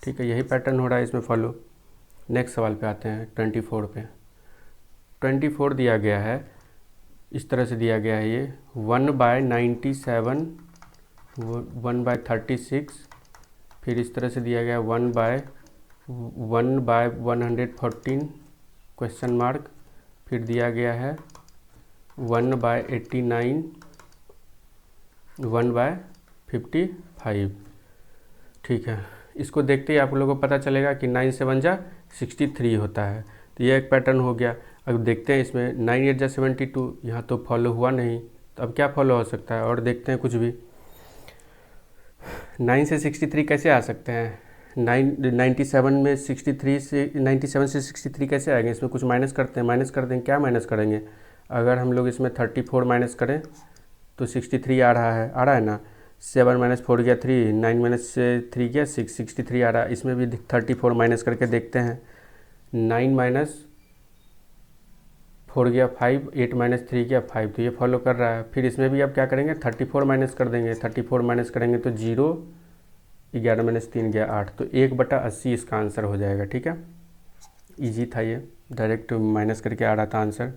ठीक है। यही पैटर्न हो रहा है इसमें फॉलो। नेक्स्ट सवाल पे आते हैं 24 पे। 24 दिया गया है, इस तरह से दिया गया है ये 1/97 1/36, फिर इस तरह से दिया गया 1/114 क्वेश्चन मार्क, फिर दिया गया है 1/89 1/55, ठीक है। इसको देखते ही आप लोगों को पता चलेगा कि 9 से 1 जा 63 होता है। तो ये एक पैटर्न हो गया। अब देखते हैं इसमें 9 8 जा 72, यहाँ तो फॉलो हुआ नहीं, तो अब क्या फॉलो हो सकता है और देखते हैं कुछ भी। 9 से 63 कैसे आ सकते हैं, 97 में 63 से 97 से 63 कैसे आएंगे, इसमें कुछ माइनस करते हैं, माइनस कर देंगे, क्या माइनस करेंगे। अगर हम लोग इसमें 34 माइनस करें तो 63 आ रहा है ना। 7 माइनस 4 गया 3, 9 माइनस से 3 गया 6, 63 आ रहा है। इसमें भी 34 माइनस करके देखते हैं, 9 माइनस 4 गया 5, 8 माइनस 3 गया 5, तो ये फॉलो कर रहा है। फिर इसमें भी अब क्या करेंगे, 34 माइनस कर देंगे, 34 माइनस करेंगे तो 0, 11 माइनस 3 गया 8, तो 1/80 इसका आंसर हो जाएगा, ठीक है। ईजी था ये, डायरेक्ट माइनस करके आ रहा था आंसर।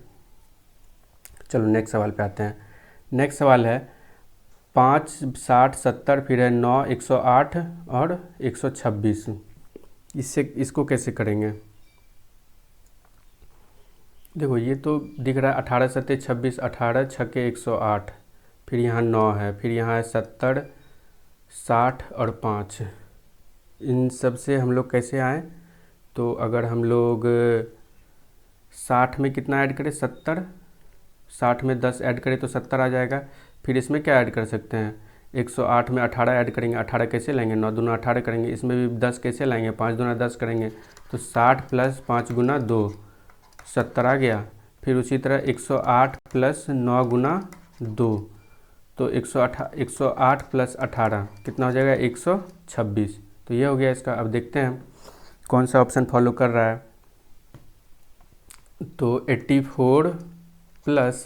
चलो नेक्स्ट सवाल पे आते हैं। नेक्स्ट सवाल है 5 60 70, फिर है 9 108 और 126। इसको कैसे करेंगे, देखो ये तो दिख रहा है 18 7 26, 18 छक्के 108, फिर यहाँ 9 है, फिर यहाँ है 70 60 और 5। इन सब से हम लोग कैसे आए, तो अगर हम लोग 60 में कितना ऐड करें 70, 60 में 10 ऐड करें तो 70 आ जाएगा। फिर इसमें क्या ऐड कर सकते हैं, 108 में 18 ऐड करेंगे, 18 कैसे लाएंगे, 9 दूना 18 करेंगे, इसमें भी 10 कैसे लाएंगे, 5 दूना 10 करेंगे, तो 60 प्लस 5 गुना 2 70 आ गया। फिर उसी तरह 108 प्लस 9 गुना 2, तो 108 प्लस 18 कितना हो जाएगा 126। तो ये हो गया इसका। अब देखते हैं कौन सा ऑप्शन फॉलो कर रहा है। तो 84 प्लस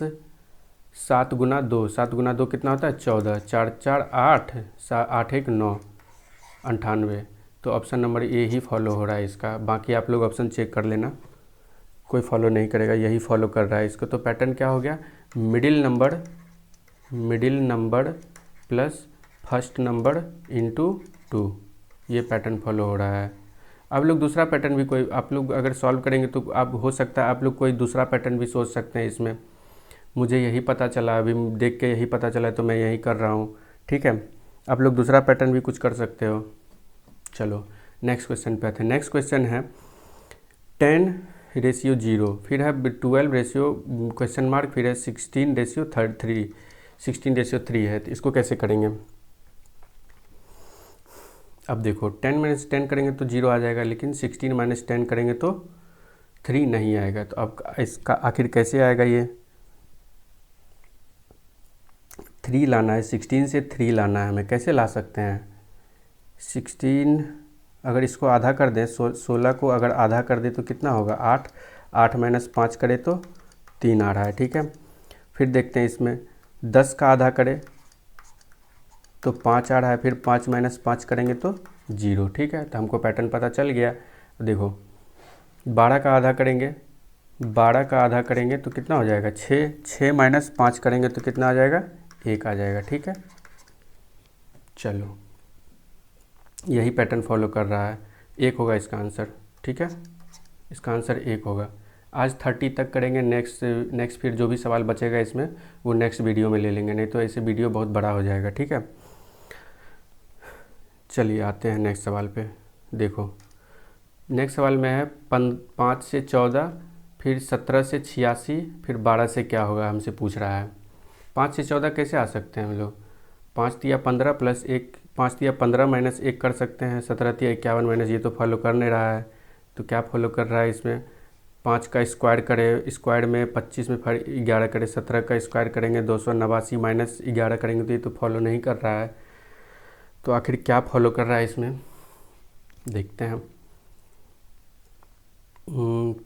7 गुना 2, 7 गुना 2 कितना होता है 14, 4 4 8, 8 1 9 98। तो option number A he follow हो रहा है इसका। बाकी आप लोग ऑप्शन चेक कर लेना, कोई फॉलो नहीं करेगा, यही फॉलो कर रहा है इसको। तो पैटर्न क्या हो गया, middle number plus first number into 2, ये पैटर्न फॉलो हो रहा है। आप लोग दूसरा पैटर्न भी कोई आप लोग अगर सॉल्व करेंगे तो आप हो सकता है आप लोग कोई दूसरा पैटर्न भी सोच सकते हैं इसमें। मुझे यही पता चला, अभी देख के यही पता चला तो मैं यही कर रहा हूँ, ठीक है। आप लोग दूसरा पैटर्न भी कुछ कर सकते हो। चलो नेक्स्ट क्वेश्चन पे आते हैं। नेक्स्ट क्वेश्चन है 10:0, फिर है 12 रेशियो क्वेश्चन मार्क, फिर है 16:3 है। तो इसको कैसे करेंगे? अब देखो 10 - 10 करेंगे तो 0 आ जाएगा, लेकिन 16 - 10 करेंगे तो 3 नहीं आएगा। तो अब इसका आखिर कैसे आएगा? ये 3 लाना है, 16 से 3 लाना है हमें। कैसे ला सकते हैं? 16 अगर इसको आधा कर दें, 16 को अगर आधा कर दें तो कितना होगा? 8। 8 - 5 करें तो 3 आ रहा है, ठीक है। फिर देखते हैं इसमें 10 का आधा करें तो 5 आ रहा है, फिर 5 - 5 करेंगे तो 0, ठीक है। तो हमको पैटर्न पता चल गया। देखो 12 का आधा करेंगे, 12 का आधा करेंगे तो कितना हो जाएगा? 6। 6 - 5 करेंगे तो कितना आ जाएगा? 1 आ जाएगा, ठीक है। चलो यही पैटर्न फॉलो कर रहा है। 1 होगा इसका आंसर, ठीक है। इसका आंसर 1 होगा। आज 30 तक करेंगे। नेक्स्ट फिर जो भी सवाल बचेगा इसमें वो नेक्स्ट वीडियो में ले लेंगे, नहीं तो ऐसे वीडियो बहुत बड़ा हो जाएगा, ठीक है। चलिए आते हैं नेक्स्ट सवाल पे। देखो नेक्स्ट सवाल में है 5 से 14, फिर 17 से 86, फिर 12 से क्या होगा हमसे पूछ रहा है। 5 से 14 कैसे आ सकते हैं हम लोग? 5 तिया 15 प्लस 1, 5 तिया 15 - 1 कर सकते हैं। 17 तिया 51 - ये तो फॉलो कर नहीं रहा है, तो क्या फॉलो कर रहा है इसमें? 5 का स्क्वायर करे, स्क्वायर में 25 में फिर 11 करे, 17 का स्क्वायर करेंगे 289 - 11 करेंगे तो ये तो फॉलो नहीं कर रहा है। तो आखिर क्या फॉलो कर रहा है इसमें, देखते हैं।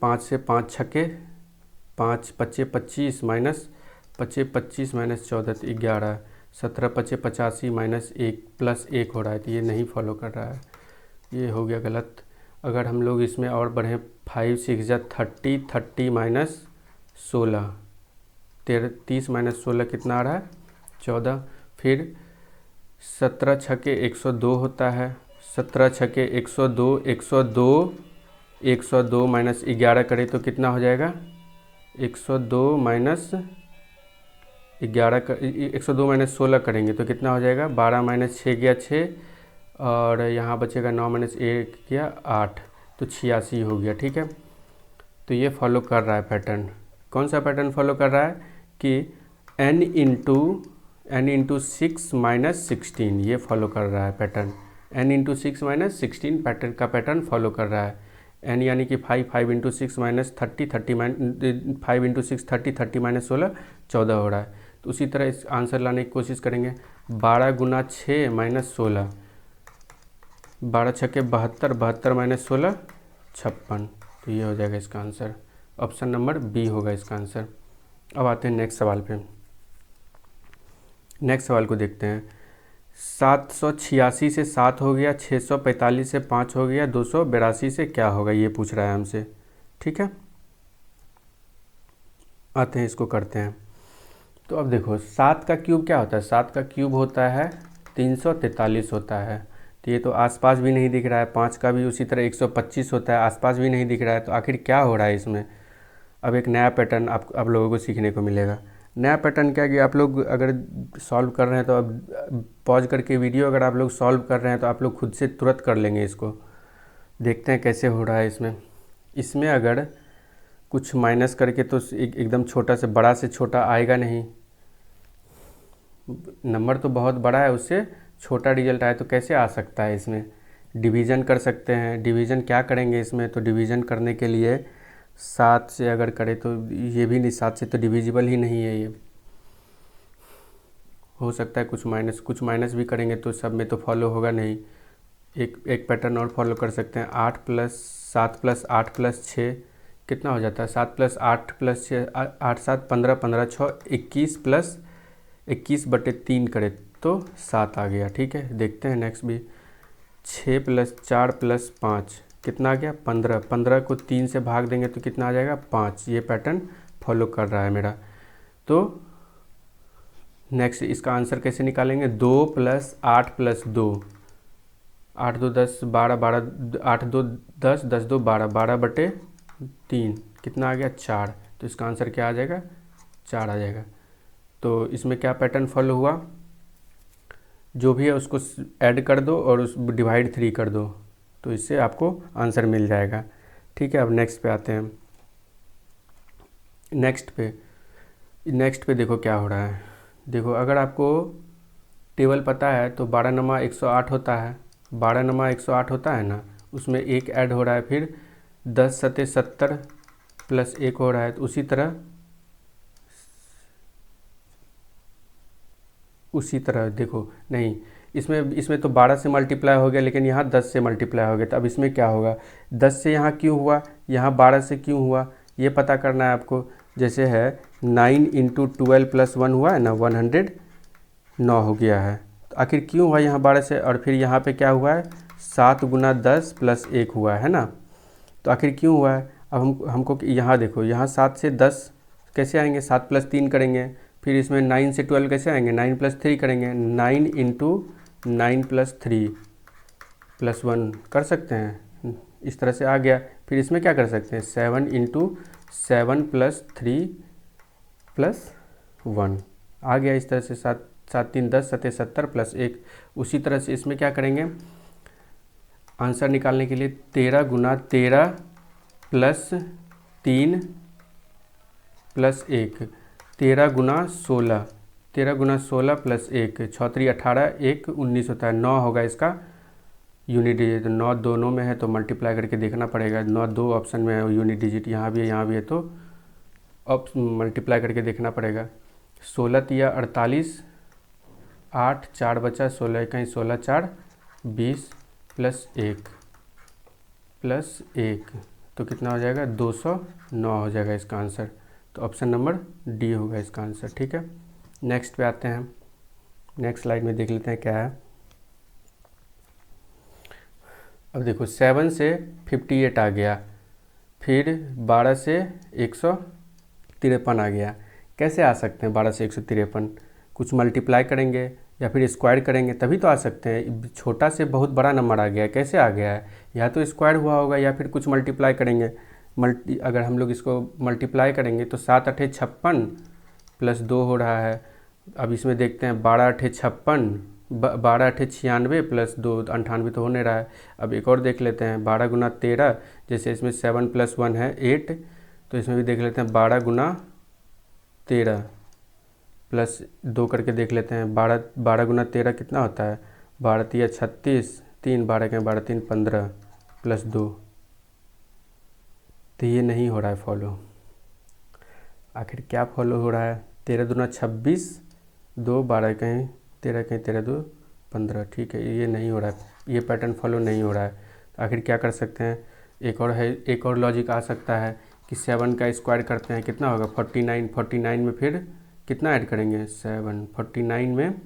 5 से 5 छक्के, 5 × 5 = 25 माइनस 5 × 25 - 14 तो 11, 17 × 5 = 85 - 1 प्लस 1 हो रहा है, तो ये नहीं फॉलो कर रहा है, ये हो गया गलत। अगर हम लोग इसमें और बढ़ें, 5 × 6 = 30, 30 - 16, 30 - 16 कितना आ रहा है? 14। फिर 17 छक्के 102 होता है, 17 छक्के 102, 102 - 11 करें तो कितना हो जाएगा? 102 - 11 102 - 16 करेंगे तो कितना हो जाएगा? 12 - 6 गया 6, और यहाँ बचेगा 9 - 1 गया 8, तो 86 हो गया, ठीक है। तो ये फॉलो कर रहा है पैटर्न। कौन सा पैटर्न फॉलो कर रहा है? कि n × 6 - 16, ये फॉलो कर रहा है पैटर्न। n × 6 - 16 पैटर्न फॉलो कर रहा है। n यानी कि 5, 5 × 6 - 30, 5 × 6 30, 30 - 16 14 हो रहा है। तो उसी तरह इस आंसर लाने की कोशिश करेंगे। 12 × 6 - 16, 12 छक्के 72, 72 - 16 56, तो ये हो जाएगा इसका आंसर। ऑप्शन नंबर बी होगा इसका आंसर। अब आते हैं नेक्स्ट सवाल पे। नेक्स्ट सवाल को देखते हैं। 786 से 7 हो गया, 645 से 5 हो गया, 282 से क्या होगा, ये पूछ रहा है हमसे, ठीक है। आते हैं इसको करते हैं। तो अब देखो 7 का क्यूब क्या होता है? 7 का क्यूब होता है 343 होता है, तो ये तो आसपास भी नहीं दिख रहा है। 5 का भी उसी तरह 125 होता है, आसपास भी नहीं दिख रहा है। तो आखिर क्या हो रहा है इसमें? अब एक नया पैटर्न आप लोगों को सीखने को मिलेगा। नया पैटर्न क्या कि आप लोग अगर सॉल्व कर रहे हैं तो अब पॉज करके वीडियो अगर आप लोग सॉल्व कर रहे हैं तो आप लोग खुद से तुरंत कर लेंगे इसको। देखते हैं कैसे हो रहा है इसमें अगर कुछ माइनस करके तो एकदम छोटा से बड़ा से छोटा आएगा नहीं। नंबर तो बहुत बड़ा है, उससे छोटा रिजल्ट आए तो कैसे आ सकता है इसमें? डिवीज़न कर सकते हैं। डिवीज़न क्या करेंगे इसमें? तो डिवीज़न करने के लिए 7 से अगर करें तो ये भी नहीं, 7 से तो डिविजिबल ही नहीं है। ये हो सकता है कुछ माइनस भी करेंगे तो सब में तो फॉलो होगा नहीं। एक पैटर्न और फॉलो कर सकते हैं। 8 + 7 + 8 + 6 कितना हो जाता है? 7 + 8 + 6 8 7 15 15 6 21 + 21/3 करें तो 7 आ गया, ठीक है। देखते हैं नेक्स्ट भी। 6 + 4 + 5 कितना आ गया? 15। 15 को 3 से भाग देंगे तो कितना आ जाएगा? 5। ये पैटर्न फॉलो कर रहा है मेरा। तो नेक्स्ट इसका आंसर कैसे निकालेंगे? 2 + 8 + 2, 8 2 10 12 12 8 2 10 10 2 12 12/3 कितना आ गया? 4। तो इसका आंसर क्या आ जाएगा? 4 आ जाएगा। तो इसमें क्या पैटर्न फॉलो हुआ? जो भी है उसको ऐड कर दो और उस डिवाइड 3 कर दो, तो इससे आपको आंसर मिल जाएगा। ठीक है। अब नेक्स्ट पे आते हैं। नेक्स्ट पे देखो क्या हो रहा है। देखो अगर आपको टेबल पता है तो 12 नमा 108 होता है, 12 नमा 108 होता है ना, उसमें एक ऐड हो रहा है, फिर 10 सते 70 प्लस एक हो रहा है। तो उसी तरह देखो, नहीं इसमें तो 12 से मल्टीप्लाई हो गया, लेकिन यहाँ 10 से मल्टीप्लाई हो गया। तो अब इसमें क्या होगा, 10 से यहाँ क्यों हुआ, यहाँ 12 से क्यों हुआ, ये पता करना है आपको। जैसे है 9 इंटू 12 प्लस 1 हुआ है ना, 109 हो गया है। तो आखिर क्यों हुआ यहाँ 12 से, और फिर यहाँ पे क्या हुआ है 7 गुना 10 प्लस 1 हुआ है ना। तो आखिर क्यों हुआ है। अब हमको यहाँ देखो, यहाँ 7 से 10 कैसे आएंगे, 7 प्लस 3 करेंगे, फिर इसमें 9 से 12 कैसे आएंगे, 9 प्लस 3 करेंगे, 9 इंटू 9 प्लस 3 प्लस 1 कर सकते हैं, इस तरह से आ गया। फिर इसमें क्या कर सकते हैं, 7 इंटू 7 प्लस 3 प्लस 1 आ गया। इस तरह से 7 7 3 10 7 70 प्लस 1। उसी तरह से इसमें क्या करेंगे, आंसर निकालने के लिए 13 गुना 13 प्लस 3 प्लस 1, 13 गुना 16, 13 गुना 16 प्लस 1, 6 18 1 19 होता है। 9 होगा इसका यूनिट डिजिट। 9 दोनों में है तो मल्टीप्लाई करके देखना पड़ेगा। 9 दो ऑप्शन में है यूनिट डिजिट, यहाँ भी है यहाँ भी है, तो अब मल्टीप्लाई करके देखना पड़ेगा। 16 तिया 48, 8 4 बचा, 16 कहीं 16 4 20 प्लस 1 तो कितना हो जाएगा, 209 हो जाएगा इसका आंसर। तो ऑप्शन नंबर डी होगा इसका आंसर। ठीक है, नेक्स्ट पे आते हैं। नेक्स्ट स्लाइड में देख लेते हैं क्या है। अब देखो 7 से 58 आ गया, फिर 12 से 153 आ गया। कैसे आ सकते हैं 12 से 153, कुछ मल्टीप्लाई करेंगे या फिर स्क्वायर करेंगे तभी तो आ सकते हैं। छोटा से बहुत बड़ा नंबर आ गया है, कैसे आ गया है, या तो स्क्वायर हुआ होगा या फिर कुछ मल्टीप्लाई करेंगे। अगर हम लोग इसको मल्टीप्लाई करेंगे तो 7 8 56 प्लस 2 हो रहा है। अब इसमें देखते हैं 12 8 56, 12 8 96 प्लस 2 98 तो हो नहीं रहा है। अब एक और देख लेते हैं, 12 गुना 13, जैसे इसमें 7 प्लस 1 है 8, तो इसमें भी देख लेते हैं 12 गुना 13 प्लस 2 करके देख लेते हैं। 12 गुना 13 कितना होता है, 12 तिया 36, 3 12 के 12 3 15 प्लस 2, तो ये नहीं हो रहा है फॉलो। आखिर क्या फॉलो हो रहा है, 13 दूना 26, 2 12 कहीं 13 कहीं 13 2 15, ठीक है, ये नहीं हो रहा है, ये पैटर्न फॉलो नहीं हो रहा है। तो आखिर क्या कर सकते हैं, एक और लॉजिक आ सकता है कि 7 का स्क्वायर करते हैं, कितना होगा 49, 49 में फिर कितना ऐड करेंगे 7, 49 में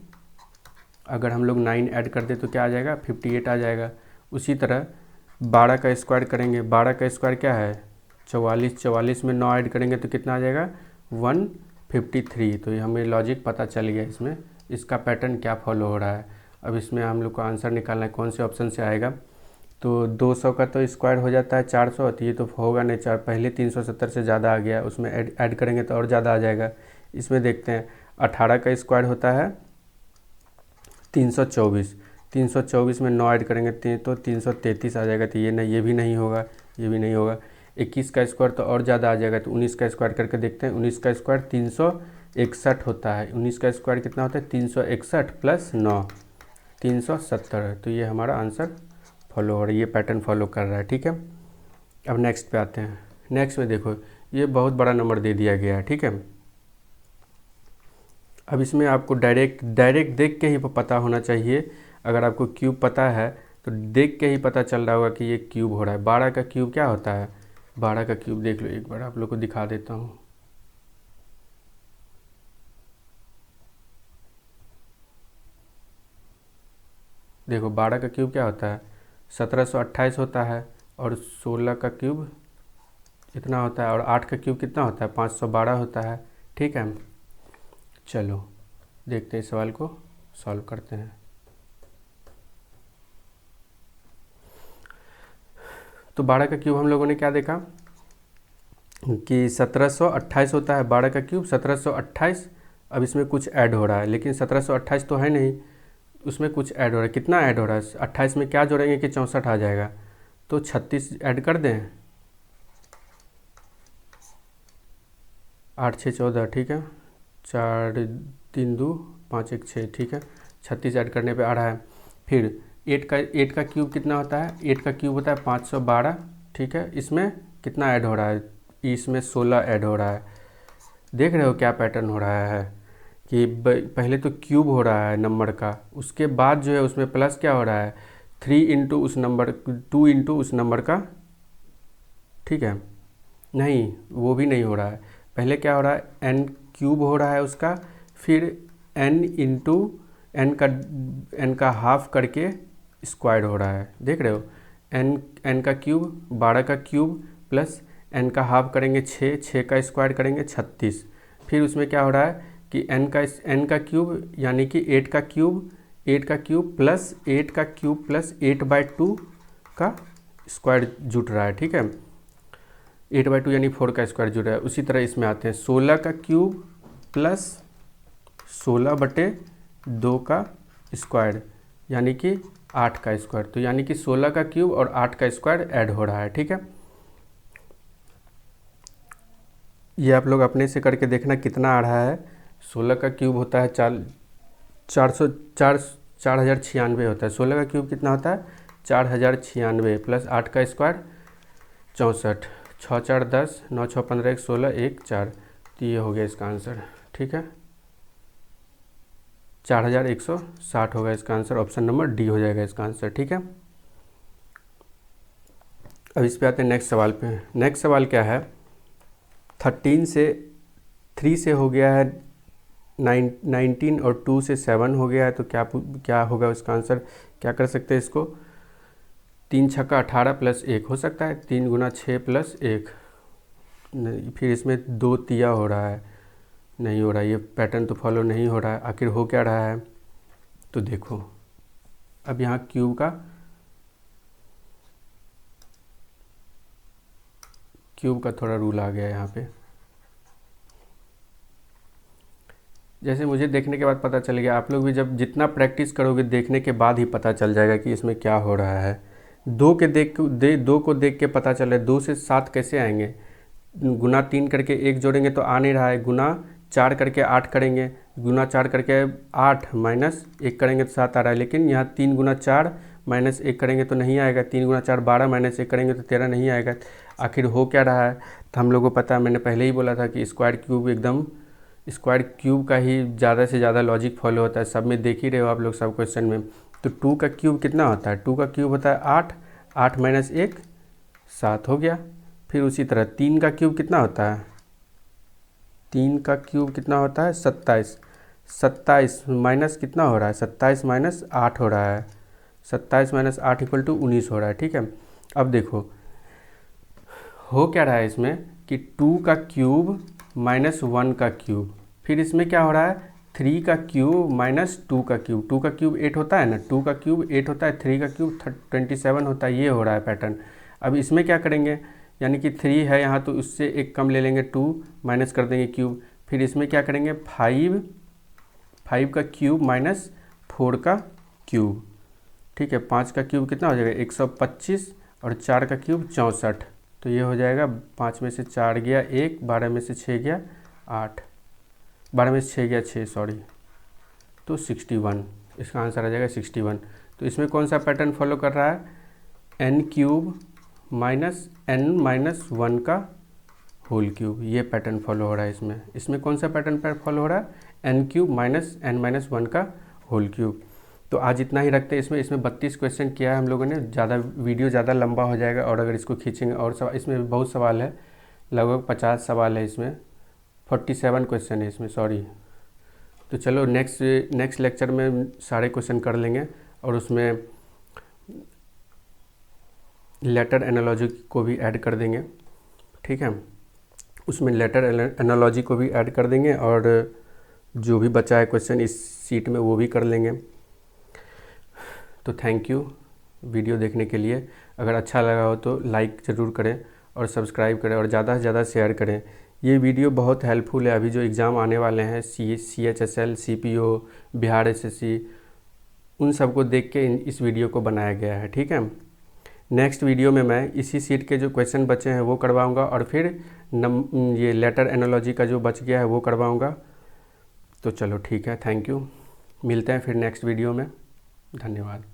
अगर हम लोग 9 ऐड कर दे तो क्या आ जाएगा 58 आ जाएगा। उसी तरह 12 का स्क्वायर करेंगे, 12 का स्क्वायर क्या है 44, 44 में 9 ऐड करेंगे तो कितना आ जाएगा 153। तो ये हमें लॉजिक पता चल गया इसमें, इसका पैटर्न क्या फॉलो हो रहा है। अब इसमें हम लोग को आंसर निकालना है कौन से ऑप्शन से आएगा। तो 200 का तो स्क्वायर हो जाता है 400, तो ये तो होगा नहीं, पहले 370 से ज़्यादा आ गया, उसमें ऐड करेंगे तो और ज़्यादा आ जाएगा। इसमें देखते हैं 18 का स्क्वायर होता है 324, 324 में 9 ऐड करेंगे तो 333 आ जाएगा। तो ये भी नहीं होगा, ये भी नहीं होगा। 21 का स्क्वायर तो और ज़्यादा आ जाएगा, तो 19 का स्क्वायर करके देखते हैं। 19 का स्क्वायर 361 होता है, 19 का स्क्वायर कितना होता है 361 प्लस 9 370। तो ये हमारा आंसर फॉलो हो रहा है, ये पैटर्न फॉलो कर रहा है। ठीक है, अब नेक्स्ट पे आते हैं। नेक्स्ट में देखो ये बहुत बड़ा नंबर दे दिया गया है, ठीक है। अब इसमें आपको डायरेक्ट देख के ही पता होना चाहिए। अगर आपको क्यूब पता है तो देख के ही पता चल रहा होगा कि ये क्यूब हो रहा है। 12 का क्यूब क्या होता है, 12 का क्यूब देख लो, एक बार आप लोग को दिखा देता हूँ। देखो 12 का क्यूब क्या होता है 1728 होता है, और 16 का क्यूब इतना होता है, और 8 का क्यूब कितना होता है 512 होता है। ठीक है, चलो देखते हैं इस सवाल को सॉल्व करते हैं। तो 12 का क्यूब हम लोगों ने क्या देखा कि 1728 होता है 12 का क्यूब 1728। अब इसमें कुछ ऐड हो रहा है, लेकिन 1728 तो है नहीं, उसमें कुछ ऐड हो रहा है। कितना ऐड हो रहा है 28 में क्या जोड़ेंगे कि 64 आ जाएगा, तो 36 ऐड कर दें, 8 6 14, ठीक है। 4 3 2 5 1 6, ठीक है। 36 ऐड करने पे आ रहा है। फिर 8 का क्यूब कितना होता है? 8 का क्यूब होता है 512, ठीक है। इसमें कितना ऐड हो रहा है? इसमें 16 ऐड हो रहा है। देख रहे हो क्या पैटर्न हो रहा है कि पहले तो क्यूब हो रहा है नंबर का, उसके बाद जो है उसमें प्लस क्या हो रहा है? 3 इंटू उस नंबर, 2 इंटू उस नंबर का, ठीक है। नहीं, वो भी नहीं हो रहा है। पहले क्या हो रहा है? एन क्यूब हो रहा है उसका, फिर एन इंटू एन का हाफ करके स्क्वायर हो रहा है। देख रहे हो? एन का क्यूब 12 का क्यूब प्लस एन का हाफ करेंगे 6 का स्क्वायर करेंगे 36। फिर उसमें क्या हो रहा है कि एन का क्यूब यानी कि 8 का क्यूब प्लस 8 का क्यूब प्लस 8/2 का स्क्वायर जुट रहा है, ठीक है। 8/2 यानी 4 का स्क्वायर जुड़ रहा है। उसी तरह इसमें आते हैं 16 का क्यूब प्लस 16/2 का स्क्वायर यानी कि 8 का स्क्वायर। तो यानी कि 16 का क्यूब और 8 का स्क्वायर ऐड हो रहा है, ठीक है। ये आप लोग अपने से करके देखना कितना आ रहा है। 16 का क्यूब होता है 4096 होता है। 16 का क्यूब कितना होता है? 4096 प्लस 8 का स्क्वायर 64, 6 4 10, 9 6 15 1 16 1 4। तो ये हो गया इसका आंसर, ठीक है। 4160 होगा इसका आंसर। ऑप्शन नंबर डी हो जाएगा इसका आंसर, ठीक है। अब इस पे आते हैं नेक्स्ट सवाल पे। नेक्स्ट सवाल क्या है? 13 से 3 से हो गया है 19 और 2 से 7 हो गया है। तो क्या होगा उसका आंसर? क्या कर सकते हैं इसको? 3 छक्का 18 प्लस 1 हो सकता है। 3 गुना 6 प्लस 1 नहीं, फिर इसमें 2 तिया हो रहा है, नहीं हो रहा। ये पैटर्न तो फॉलो नहीं हो रहा है। आखिर हो क्या रहा है? तो देखो, अब यहाँ क्यूब का थोड़ा रूल आ गया यहाँ पे। जैसे मुझे देखने के बाद पता चल गया, आप लोग भी जब जितना प्रैक्टिस करोगे देखने के बाद ही पता चल जाएगा कि इसमें क्या हो रहा है। 2 को देख के पता चल रहा है। 2 से 7 कैसे आएंगे? गुना 3 करके 1 जोड़ेंगे तो आ नहीं रहा है। गुना 4 करके 8 करेंगे, गुना 4 करके 8 माइनस 1 करेंगे तो 7 आ रहा है। लेकिन यहाँ 3 गुना 4 माइनस 1 करेंगे तो नहीं आएगा। 3 गुना 4 12 माइनस 1 करेंगे तो 13 नहीं आएगा। आखिर हो क्या रहा है? तो हम लोगों को पता है, मैंने पहले ही बोला था कि स्क्वायर क्यूब का ही ज़्यादा से ज़्यादा लॉजिक फॉलो होता है। सब में देख ही रहे हो आप लोग, सब क्वेश्चन में। तो 2 का क्यूब कितना होता है? 2 का क्यूब होता है 8, 8 माइनस 1 7 हो गया। फिर उसी तरह 3 का क्यूब कितना होता है? 3 का क्यूब कितना होता है? 27, 27 माइनस कितना हो रहा है? 27 माइनस 8 हो रहा है। 27 माइनस 8 इक्वल टू 19 हो रहा है, ठीक है। अब देखो हो क्या रहा है इसमें कि 2 का क्यूब माइनस 1 का क्यूब। फिर इसमें क्या हो रहा है? 3 का क्यूब माइनस 2 का क्यूब। 2 का क्यूब 8 होता है ना, 2 का क्यूब 8 होता है, 3 का क्यूब 27 होता है। ये हो रहा है पैटर्न। अब इसमें क्या करेंगे? यानी कि 3 है यहाँ तो उससे एक कम ले लेंगे, 2 माइनस कर देंगे क्यूब। फिर इसमें क्या करेंगे? 5 का क्यूब माइनस 4 का क्यूब, ठीक है। 5 का क्यूब कितना हो जाएगा? 125 और 4 का क्यूब 64। तो ये हो जाएगा 5 में से 4 गया 1, 12 में से 6 गया 8, 12 में से 6 गया 6, सॉरी, तो 61। इसका आंसर आ जाएगा 61। तो इसमें कौन सा पैटर्न फॉलो कर रहा है? N cube minus n minus 1 का होल क्यूब। ये पैटर्न फॉलो हो रहा है इसमें कौन सा पैटर्न फॉलो हो रहा है? N cube minus n minus 1 का होल क्यूब। तो आज इतना ही रखते हैं। इसमें 32 क्वेश्चन किया है हम लोगों ने। वीडियो ज़्यादा लंबा हो जाएगा और अगर इसको खींचेंगे और इसमें बहुत सवाल है, लगभग 50 सवाल है इसमें, 47 क्वेश्चन है इसमें, सॉरी। तो चलो नेक्स्ट लेक्चर में सारे क्वेश्चन कर लेंगे और उसमें लेटर एनालॉजी को भी ऐड कर देंगे, ठीक है। उसमें लेटर एनालॉजी को भी ऐड कर देंगे और जो भी बचा है क्वेश्चन इस सीट में वो भी कर लेंगे। तो थैंक यू वीडियो देखने के लिए। अगर अच्छा लगा हो तो लाइक ज़रूर करें और सब्सक्राइब करें और ज़्यादा से ज़्यादा शेयर करें। ये वीडियो बहुत हेल्पफुल है। अभी जो एग्ज़ाम आने वाले हैं CHSL, CPO, बिहार SSC, उन सबको देख के इस वीडियो को बनाया गया है, ठीक है। नेक्स्ट वीडियो में मैं इसी सीट के जो क्वेश्चन बचे हैं वो करवाऊँगा और फिर ये लेटर एनालॉजी का जो बच गया है वो करवाऊँगा। तो चलो ठीक है, थैंक यू। मिलते हैं फिर नेक्स्ट वीडियो में। धन्यवाद।